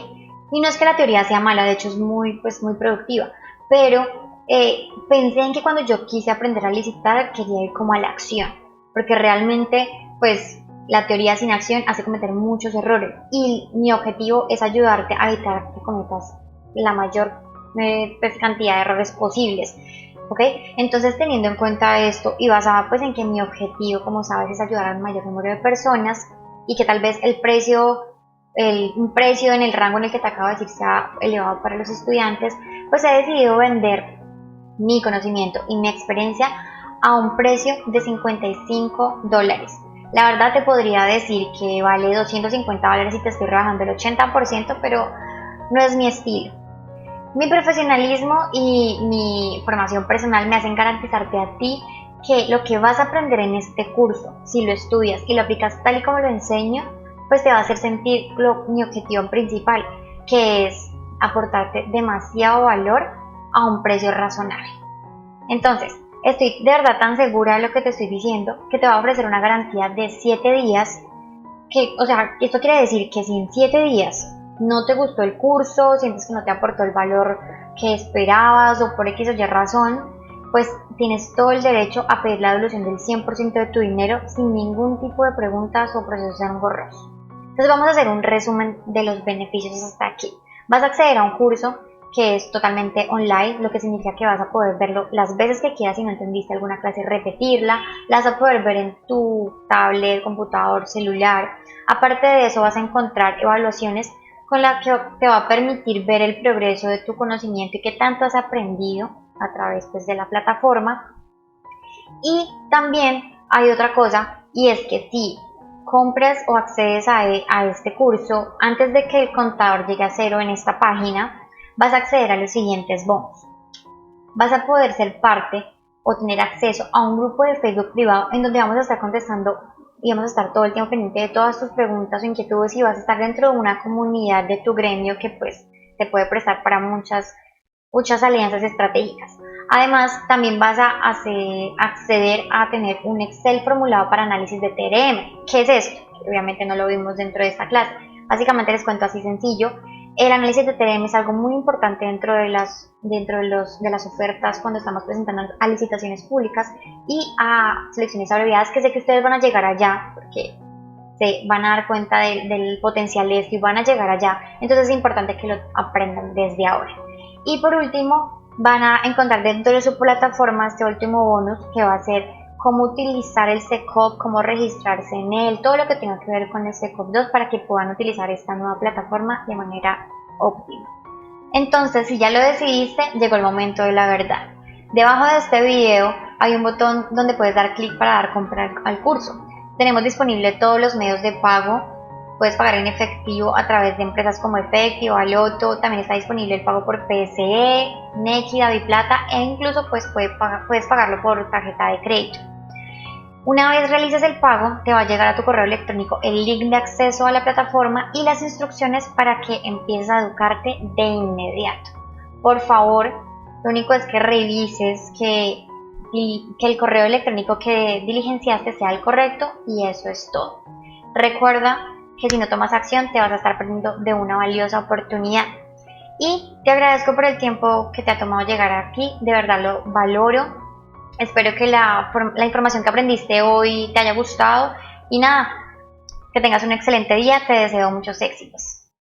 Y no es que la teoría sea mala, de hecho es muy productiva, pero pensé en que cuando yo quise aprender a licitar quería ir como a la acción, porque realmente pues la teoría sin acción hace cometer muchos errores, y mi objetivo es ayudarte a evitar que cometas la mayor cantidad de errores posibles. ¿Ok? Entonces, teniendo en cuenta esto y basada pues en que mi objetivo, como sabes, es ayudar al mayor número de personas, y que tal vez un precio en el rango en el que te acabo de decir sea elevado para los estudiantes, pues he decidido vender mi conocimiento y mi experiencia a un precio de $55. La verdad te podría decir que vale $250 y te estoy rebajando el 80%, pero no es mi estilo. Mi profesionalismo y mi formación personal me hacen garantizarte a ti que lo que vas a aprender en este curso, si lo estudias y lo aplicas tal y como lo enseño, pues te va a hacer sentir mi objetivo principal, que es aportarte demasiado valor a un precio razonable. Entonces, estoy de verdad tan segura de lo que te estoy diciendo que te va a ofrecer una garantía de 7 días, esto quiere decir que si en 7 días no te gustó el curso, sientes que no te aportó el valor que esperabas o por X o Y razón, pues tienes todo el derecho a pedir la devolución del 100% de tu dinero sin ningún tipo de preguntas o procesos engorrosos. Entonces vamos a hacer un resumen de los beneficios hasta aquí. Vas a acceder a un curso que es totalmente online, lo que significa que vas a poder verlo las veces que quieras. Si no entendiste alguna clase, repetirla, la vas a poder ver en tu tablet, computador, celular. Aparte de eso, vas a encontrar evaluaciones con las que te va a permitir ver el progreso de tu conocimiento y qué tanto has aprendido a través pues, de la plataforma. Y también hay otra cosa, y es que si compras o accedes a este curso antes de que el contador llegue a cero en esta página, vas a acceder a los siguientes bonos. Vas a poder ser parte o tener acceso a un grupo de Facebook privado en donde vamos a estar contestando y vamos a estar todo el tiempo pendiente de todas tus preguntas o inquietudes, y vas a estar dentro de una comunidad de tu gremio que pues te puede prestar para muchas alianzas estratégicas. Además, también vas a acceder a tener un Excel formulado para análisis de TRM. ¿Qué es esto? Obviamente no lo vimos dentro de esta clase. Básicamente les cuento así sencillo. El análisis de TRM es algo muy importante dentro de las ofertas cuando estamos presentando a licitaciones públicas y a selecciones abreviadas, que sé que ustedes van a llegar allá porque se van a dar cuenta del potencial de esto y van a llegar allá. Entonces es importante que lo aprendan desde ahora. Y por último, van a encontrar dentro de su plataforma este último bonus, que va a ser cómo utilizar el SECOP, cómo registrarse en él, todo lo que tenga que ver con el SECOP 2 para que puedan utilizar esta nueva plataforma de manera óptima. Entonces, si ya lo decidiste, llegó el momento de la verdad. Debajo de este video hay un botón donde puedes dar clic para dar compra al curso. Tenemos disponible todos los medios de pago. Puedes pagar en efectivo a través de empresas como Efectivo, Aloto. También está disponible el pago por PSE, Nequi, Daviplata, e incluso puedes pagarlo por tarjeta de crédito. Una vez realices el pago, te va a llegar a tu correo electrónico el link de acceso a la plataforma y las instrucciones para que empieces a educarte de inmediato. Por favor, lo único es que revises que el correo electrónico que diligenciaste sea el correcto y eso es todo. Recuerda que si no tomas acción te vas a estar perdiendo de una valiosa oportunidad. Y te agradezco por el tiempo que te ha tomado llegar aquí, de verdad lo valoro. Espero que la información que aprendiste hoy te haya gustado y nada, que tengas un excelente día, te deseo muchos éxitos.